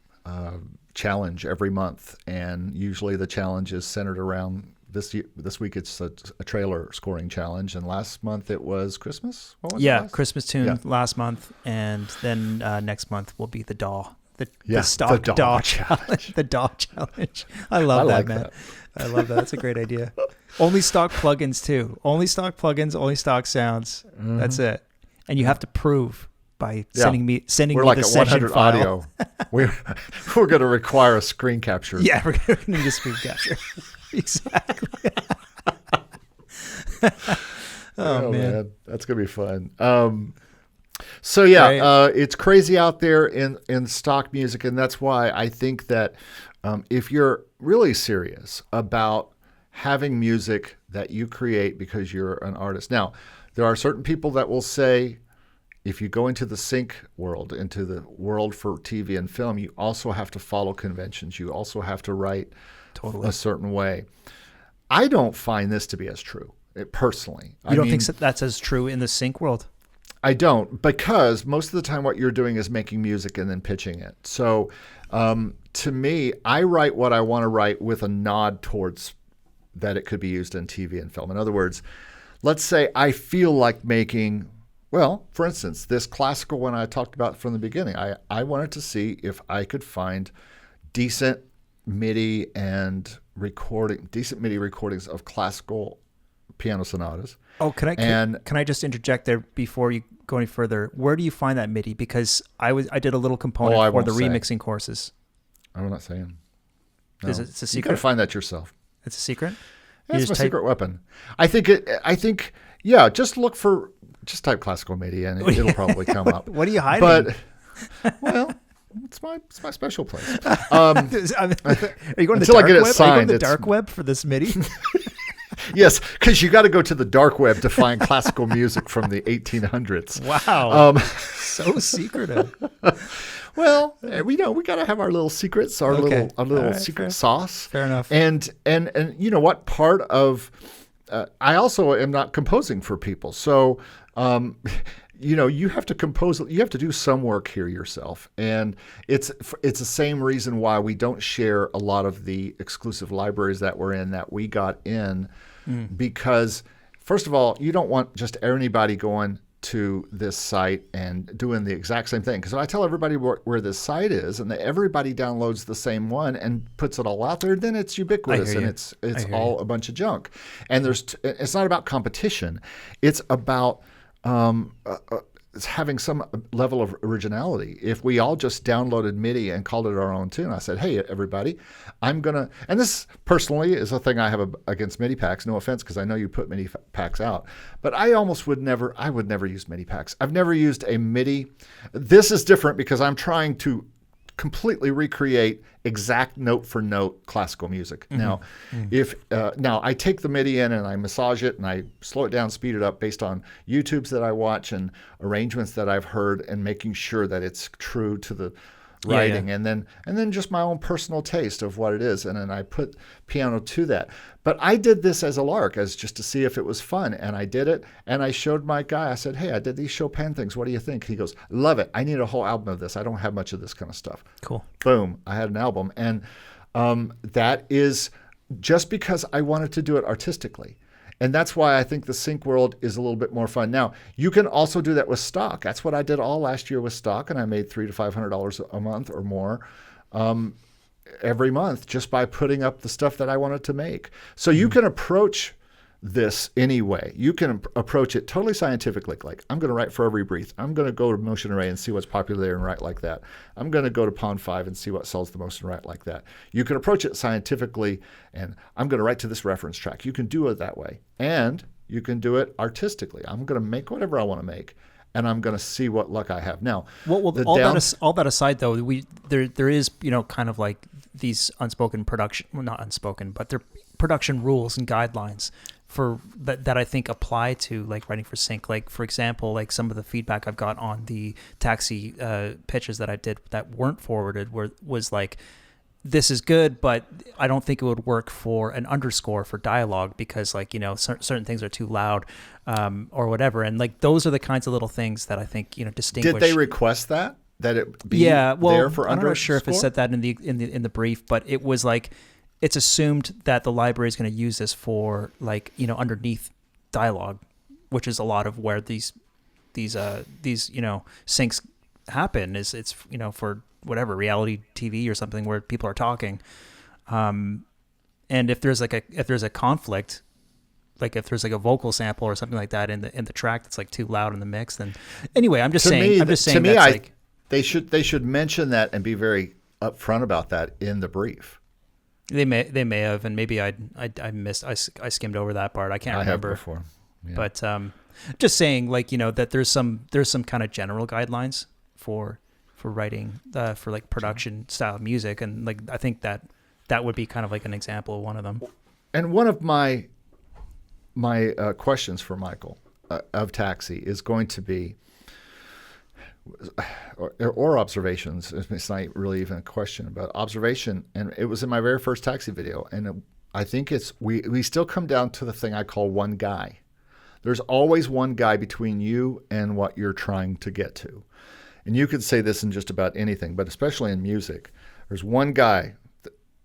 challenge every month, and usually the challenge is centered around this week. It's a trailer scoring challenge, and last month it was Christmas. What was it? Christmas tune last month, and then next month will be the DAW. The stock DAW challenge. The DAW challenge. I love that, man. I love that. That's a great idea. Only stock plugins too. Only stock plugins. Only stock sounds. Mm-hmm. That's it. And you have to prove by sending me like the at session 100 file. audio. We're going to require a screen capture. Yeah, we're going to need a screen capture. Exactly. Oh man, that's going to be fun. So yeah, it's crazy out there in stock music, and that's why I think that if you're really serious about having music that you create because you're an artist. Now, there are certain people that will say, if you go into the sync world, into the world for TV and film, you also have to follow conventions. You also have to write a certain way. I don't find this to be as true, personally. You don't think that's as true in the sync world? I don't, because most of the time what you're doing is making music and then pitching it. So to me, I write what I want to write with a nod towards that it could be used in TV and film. In other words, let's say I feel like making, well, for instance, this classical one I talked about from the beginning. I wanted to see if I could find decent MIDI recordings of classical piano sonatas. Oh, can I just interject there before you go any further? Where do you find that MIDI? Because I did a little component for the remixing courses. I'm not saying. No. It's a secret. You got to find that yourself. It's a secret. It's my secret weapon. I think just type classical MIDI and it'll probably come up. What are you hiding? But well, it's my special place. Are you going to the dark web? Are you going to the dark web for this MIDI? Yes, because you got to go to the dark web to find classical music from the 1800s. Wow, so secretive. Well, we got to have our little secrets, our little secret sauce. Fair enough. And you know what? Part of I also am not composing for people, so you have to compose. You have to do some work here yourself, and it's the same reason why we don't share a lot of the exclusive libraries that we got in, because first of all, you don't want just anybody going to this site and doing the exact same thing. Because if I tell everybody where this site is and everybody downloads the same one and puts it all out there, then it's ubiquitous and it's all a bunch of junk. And it's not about competition. It's about it's having some level of originality. If we all just downloaded MIDI and called it our own tune, I said, hey, everybody, I'm going to, and this personally is a thing I have against MIDI packs, no offense, because I know you put MIDI packs out, but I would never use MIDI packs. I've never used a MIDI. This is different because I'm trying to completely recreate exact note for note classical music. Now, now I take the MIDI in and I massage it and I slow it down, speed it up based on YouTubes that I watch and arrangements that I've heard, and making sure that it's true to the writing, and then just my own personal taste of what it is, and then I put piano to that. But I did this as a lark, as just to see if it was fun, and I did it, and I showed my guy. I said, hey, I did these Chopin things. What do you think? He goes, love it. I need a whole album of this. I don't have much of this kind of stuff. Cool. Boom. I had an album, and that is just because I wanted to do it artistically. And that's why I think the sync world is a little bit more fun. Now, you can also do that with stock. That's what I did all last year with stock, and I made $300 to $500 a month or more every month just by putting up the stuff that I wanted to make. So you can approach this anyway. You can approach it totally scientifically. Like, I'm going to write for every brief. I'm going to go to Motion Array and see what's popular there and write like that. I'm going to go to Pond 5 and see what sells the most and write like that. You can approach it scientifically, and I'm going to write to this reference track. You can do it that way. And you can do it artistically. I'm going to make whatever I want to make, and I'm going to see what luck I have. Now, all that aside, though, there is, kind of like these unspoken production, well, not unspoken, but they're production rules and guidelines for that I think apply to like writing for sync. Like, for example, like some of the feedback I've got on the Taxi pitches that I did that weren't forwarded was like, this is good, but I don't think it would work for an underscore for dialogue because, like, certain things are too loud or whatever. And like those are the kinds of little things that I think distinguish. Did they request that it be there for underscore? I'm not sure if it said that in the brief, but it was like, it's assumed that the library is going to use this for like underneath dialogue, which is a lot of where these syncs happen. It's for whatever reality TV or something where people are talking, and if there's a conflict, like if there's like a vocal sample or something like that in the track that's like too loud in the mix, then anyway, I'm just saying. To me, they should mention that and be very upfront about that in the brief. They may have, and maybe I skimmed over that part. I can't remember. I have before. Yeah. But just saying, like, that there's some kind of general guidelines for writing for like production style music, and like I think that would be kind of like an example of one of them. And one of my questions for Michael of Taxi is going to be, or observations. It's not really even a question, but observation. And it was in my very first Taxi video, and I think we still come down to the thing I call one guy. There's always one guy between you and what you're trying to get to. And you could say this in just about anything, but especially in music. There's one guy,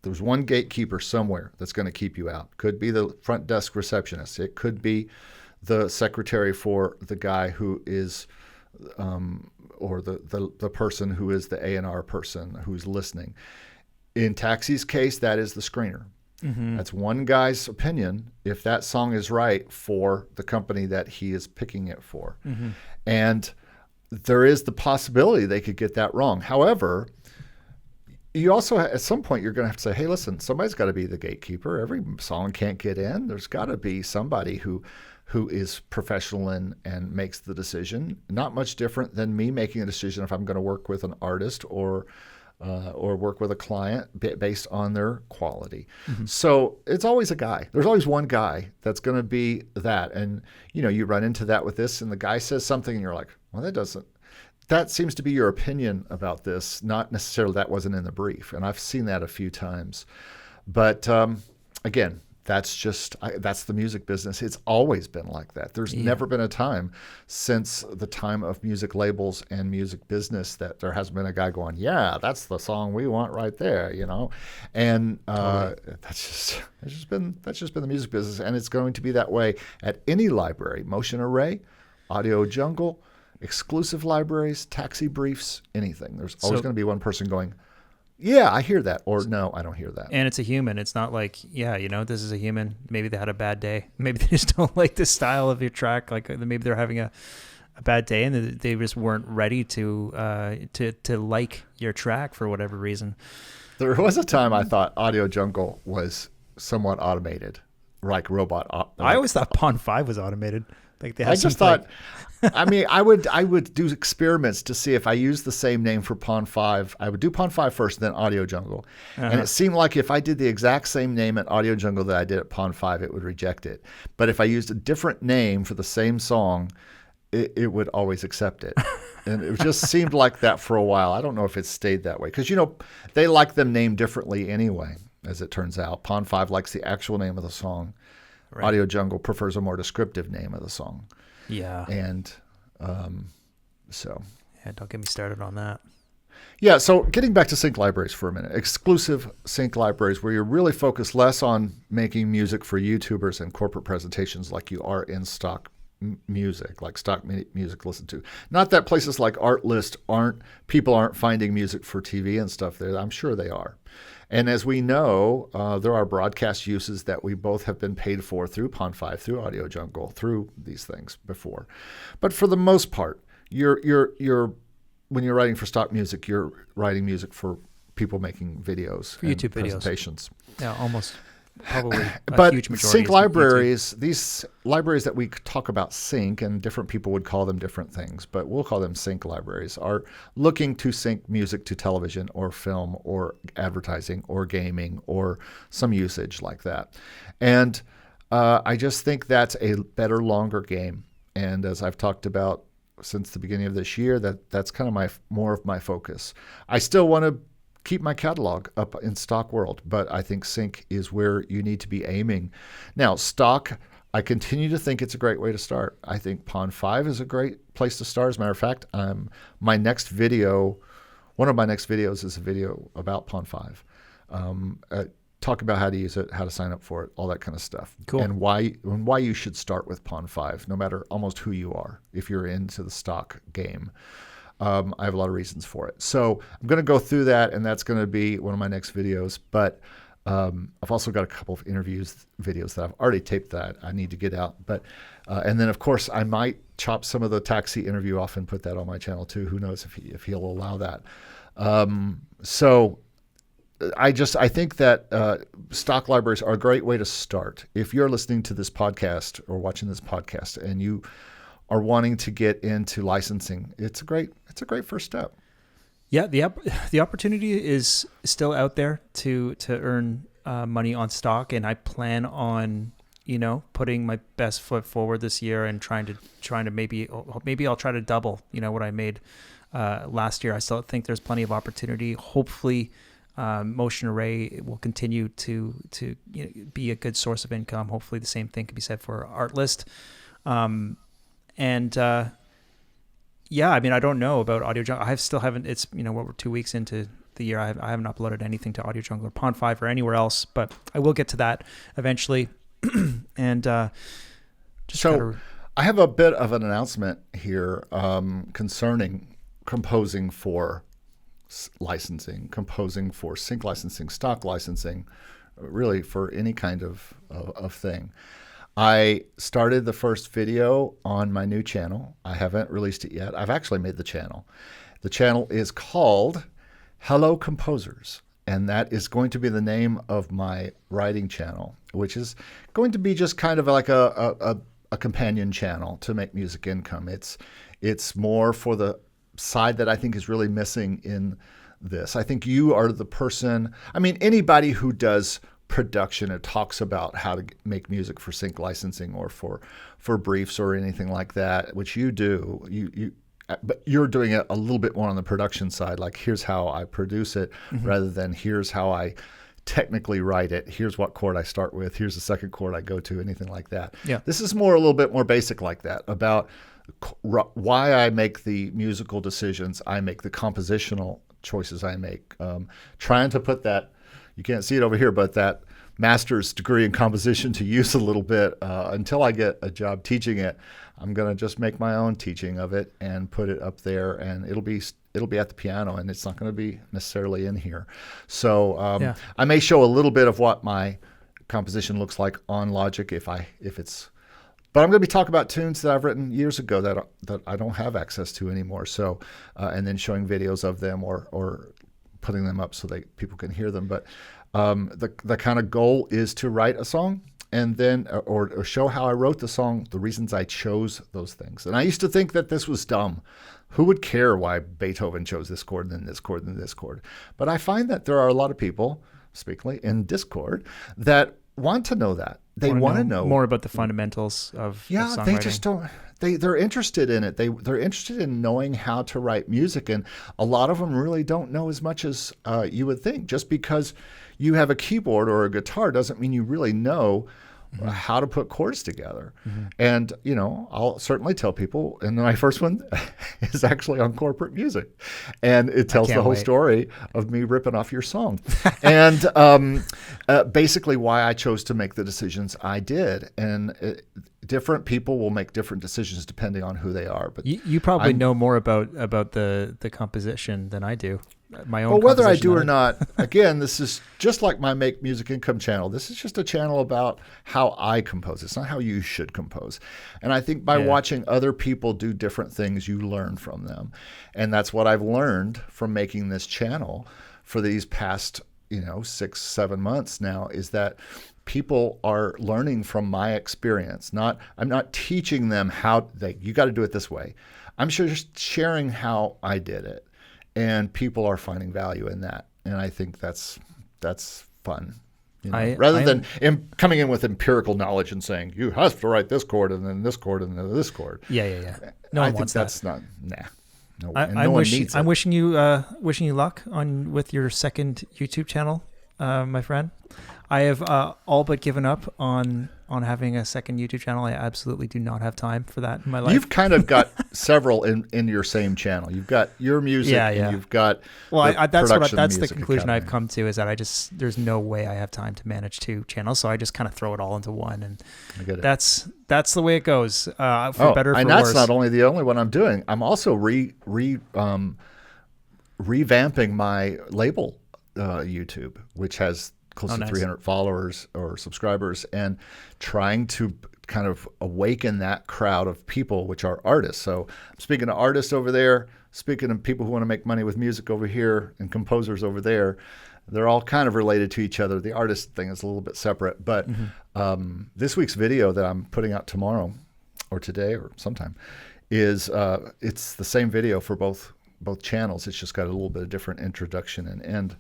there's one gatekeeper somewhere that's going to keep you out. Could be the front desk receptionist. It could be the secretary for the guy who is, or the person who is the A&R person who's listening. In Taxi's case, that is the screener. Mm-hmm. That's one guy's opinion if that song is right for the company that he is picking it for. Mm-hmm. And there is the possibility they could get that wrong. However, you also, at some point, you're going to have to say, hey, listen, somebody's got to be the gatekeeper. Every song can't get in. There's got to be somebody who is professional and makes the decision. Not much different than me making a decision if I'm going to work with an artist or work with a client based on their quality. Mm-hmm. So it's always a guy. There's always one guy that's going to be that. And, you run into that with this, and the guy says something, and you're like, well, that seems to be your opinion about this, not necessarily that wasn't in the brief. And I've seen that a few times. But again, that's the music business. It's always been like that. There's never been a time since the time of music labels and music business that there hasn't been a guy going, yeah, that's the song we want right there, And that's just been the music business, and it's going to be that way at any library, Motion Array, AudioJungle, exclusive libraries, Taxi briefs, anything. There's always going to be one person going, yeah, I hear that, or no, I don't hear that. And it's a human. It's not like, this is a human. Maybe they had a bad day. Maybe they just don't like the style of your track. Like maybe they're having a bad day and they just weren't ready to like your track for whatever reason. There was a time I thought AudioJungle was somewhat automated, like robot. I always thought Pond 5 was automated. Like they had I just thought. I would do experiments to see if I used the same name for Pond 5. I would do Pond 5 first, then AudioJungle. Uh-huh. And it seemed like if I did the exact same name at AudioJungle that I did at Pond 5, it would reject it. But if I used a different name for the same song, it would always accept it. And it just seemed like that for a while. I don't know if it stayed that way. Because, they like them named differently anyway, as it turns out. Pond 5 likes the actual name of the song. Right. AudioJungle prefers a more descriptive name of the song. Yeah. And so. Yeah, don't get me started on that. Yeah, so getting back to sync libraries for a minute, exclusive sync libraries where you're really focused less on making music for YouTubers and corporate presentations like you are in stock music, like stock music listened to. Not that places like Artlist people aren't finding music for TV and stuff there. I'm sure they are. And as we know, there are broadcast uses that we both have been paid for through Pond5, through AudioJungle, through these things before. But for the most part, when you're writing for stock music, you're writing music for people making videos, for YouTube presentations. Videos. Yeah, almost probably a but huge majority. Sync libraries, these libraries that we talk about sync, and different people would call them different things, but we'll call them sync libraries, are looking to sync music to television or film or advertising or gaming or some usage like that. And I just think that's a better, longer game. And as I've talked about since the beginning of this year, that's kind of more of my focus. I still want to keep my catalog up in stock world, but I think sync is where you need to be aiming. Now, stock, I continue to think it's a great way to start. I think Pond5 is a great place to start. As a matter of fact, one of my next videos is a video about Pond5. Talk about how to use it, how to sign up for it, all that kind of stuff. Cool. And why you should start with Pond5, no matter almost who you are, if you're into the stock game. I have a lot of reasons for it. So I'm going to go through that, and that's going to be one of my next videos. But I've also got a couple of videos that I've already taped that I need to get out. But and then, of course, I might chop some of the taxi interview off and put that on my channel too. Who knows if he'll allow that. So I think that stock libraries are a great way to start. If you're listening to this podcast or watching this podcast and you are wanting to get into licensing, it's a great first step. Yeah, the opportunity is still out there to earn money on stock, and I plan on putting my best foot forward this year and trying to maybe I'll try to double what I made last year. I still think there's plenty of opportunity. Hopefully, Motion Array will continue to be a good source of income. Hopefully, the same thing can be said for Artlist. Yeah, I mean, I don't know about AudioJungle. I still haven't. It's we're 2 weeks into the year. I haven't uploaded anything to AudioJungle or Pond5 or anywhere else, but I will get to that eventually. And I have a bit of an announcement here concerning composing for licensing, composing for sync licensing, stock licensing, really for any kind of thing. I started the first video on my new channel. I haven't released it yet. I've actually made the channel. The channel is called Hello Composers, and that is going to be the name of my writing channel, which is going to be just kind of like a companion channel to make music income. It's more for the side that I think is really missing in this. I think you are the person, anybody who does production and talks about how to make music for sync licensing or for briefs or anything like that, which you do, but you're doing it a little bit more on the production side, like here's how I produce it, rather than here's how I technically write it, here's what chord I start with, here's the second chord I go to, anything like that. Yeah. This is a little bit more basic like that, about why I make the musical decisions I make, the compositional choices I make, trying to put that, you can't see it over here, but that master's degree in composition to use a little bit until I get a job teaching it. I'm going to just make my own teaching of it and put it up there, and it'll be at the piano, and it's not going to be necessarily in here. So I may show a little bit of what my composition looks like on Logic if it's, but I'm going to be talking about tunes that I've written years ago that I don't have access to anymore. So and then showing videos of them or putting them up so that people can hear them. But the kind of goal is to write a song and then or show how I wrote the song, the reasons I chose those things. And I used to think that this was dumb. Who would care why Beethoven chose this chord and then this chord and this chord? But I find that there are a lot of people, speaking in Discord, that want to know that. They want to know more about the fundamentals of songwriting. They just don't. They're interested in it. They're interested in knowing how to write music, and a lot of them really don't know as much as you would think. Just because you have a keyboard or a guitar doesn't mean you really know how to put chords together. And, I'll certainly tell people, and my first one is actually on corporate music. And it tells the whole story of me ripping off your song. And basically why I chose to make the decisions I did. And different people will make different decisions depending on who they are. But you probably know more about the composition than I do. My own. Well, whether I do or not, again, this is just like my Make Music Income channel. This is just a channel about how I compose. It's not how you should compose. And I think by watching other people do different things, you learn from them. And that's what I've learned from making this channel for these past, 6-7 months now, is that people are learning from my experience. I'm not teaching them you got to do it this way. I'm just sharing how I did it. And people are finding value in that, and I think that's fun. Rather than coming in with empirical knowledge and saying you have to write this chord and then this chord and then this chord. Yeah. No one wants that's that. No, I'm wishing you luck with your second YouTube channel, my friend. I have all but given up on having a second YouTube channel. I absolutely do not have time for that in my life. You've kind of got several in your same channel. You've got your music, and you've got that's the conclusion I've come to, is that there's no way I have time to manage 2 channels, so I just kind of throw it all into one, and that's the way it goes. For better or for worse. And that's not only the only one I'm doing. I'm also revamping my label YouTube, which has close to 300 followers or subscribers, and trying to kind of awaken that crowd of people, which are artists. So I'm speaking to artists over there, speaking to people who want to make money with music over here, and composers over there. They're all kind of related to each other. The artist thing is a little bit separate, but this week's video that I'm putting out tomorrow or today or sometime is it's the same video for both channels. It's just got a little bit of different introduction and end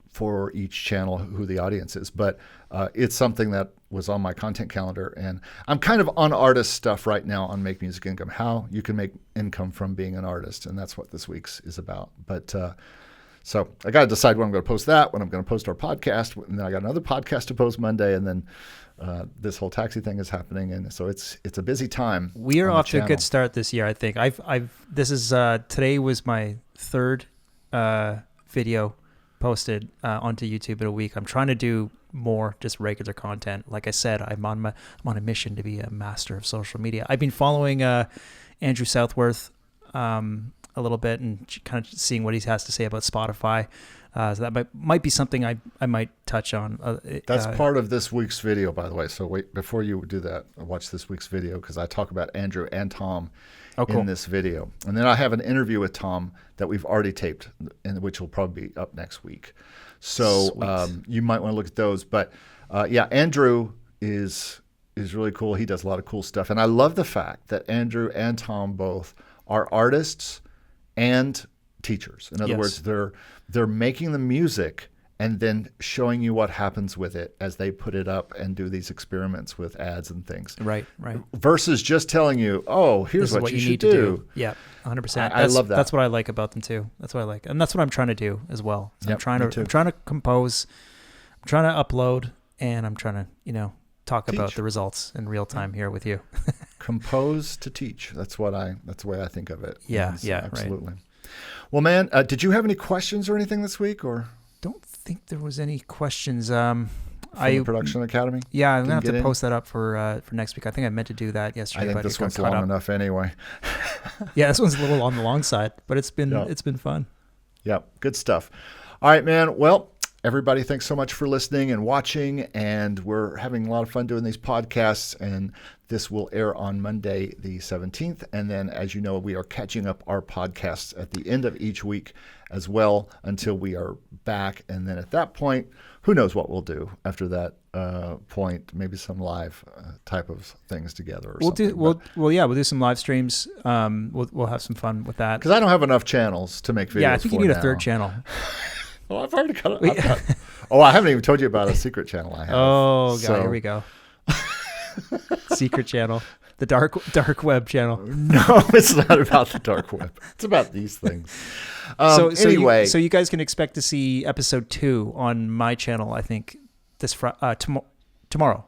for each channel, who the audience is. But it's something that was on my content calendar. And I'm kind of on artist stuff right now on Make Music Income, how you can make income from being an artist. And that's what this week's is about. But so I got to decide when I'm going to post that, when I'm going to post our podcast. And then I got another podcast to post Monday. And then this whole taxi thing is happening. And so it's a busy time. We are off to a good start this year, I think. Today was my 3rd video posted onto YouTube in a week. I'm trying to do more just regular content. Like I said, I'm on a mission to be a master of social media. I've been following Andrew Southworth a little bit and kind of seeing what he has to say about Spotify. So that might be something I might touch on. That's part of this week's video, by the way. So wait, before you do that, watch this week's video, because I talk about Andrew and Tom in this video. And then I have an interview with Tom that we've already taped, and which will probably be up next week. So you might want to look at those. But Andrew is really cool. He does a lot of cool stuff. And I love the fact that Andrew and Tom both are artists and teachers. In other words, they're making the music and then showing you what happens with it as they put it up and do these experiments with ads and things. Right. Versus just telling you, oh, here's what you should do. Yeah, 100%. I love that. That's what I like about them too. That's what I like. And that's what I'm trying to do as well. So I'm trying to compose, I'm trying to upload, and I'm trying to, talk about the results in real time here with you. Compose to teach. That's the way I think of it. Yeah, absolutely. Right. Well, man, did you have any questions or anything this week, or? Don't think there was any questions. From the Production Academy? Yeah, I'm going to have to post that up for next week. I think I meant to do that yesterday. I think this one's long enough anyway. Yeah, this one's a little on the long side, but it's been fun. Yeah, good stuff. All right, man. Well, everybody, thanks so much for listening and watching, and we're having a lot of fun doing these podcasts, and this will air on Monday the 17th. And then, as you know, we are catching up our podcasts at the end of each week as well until we are back. And then at that point, who knows what we'll do after that point, maybe some live type of things together or something. We'll do some live streams. We'll have some fun with that. Because I don't have enough channels to make videos. Yeah, I think you need a 3rd channel. Well, I've already got it. I haven't even told you about a secret channel I have. Oh, God, here we go. Secret channel. The dark web channel. No, it's not about the dark web. It's about these things. Anyway. So you guys can expect to see episode 2 on my channel, I think, tomorrow.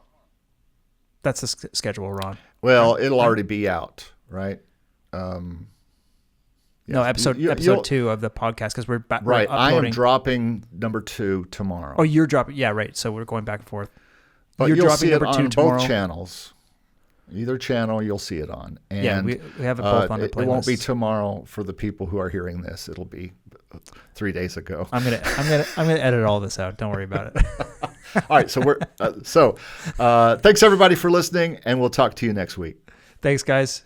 That's the schedule we're on. Well, it'll already be out, right? No, episode 2 of the podcast, because we're right. We're uploading. I am dropping number 2 tomorrow. Oh, you're dropping? Yeah, right. So we're going back and forth. But you're you'll dropping see it number 2 on tomorrow. both channels. Either channel, you'll see it on. And, yeah, we have it both on the playlist. It won't be tomorrow for the people who are hearing this. It'll be 3 days ago. I'm gonna edit all this out. Don't worry about it. All right. So thanks everybody for listening, and we'll talk to you next week. Thanks, guys.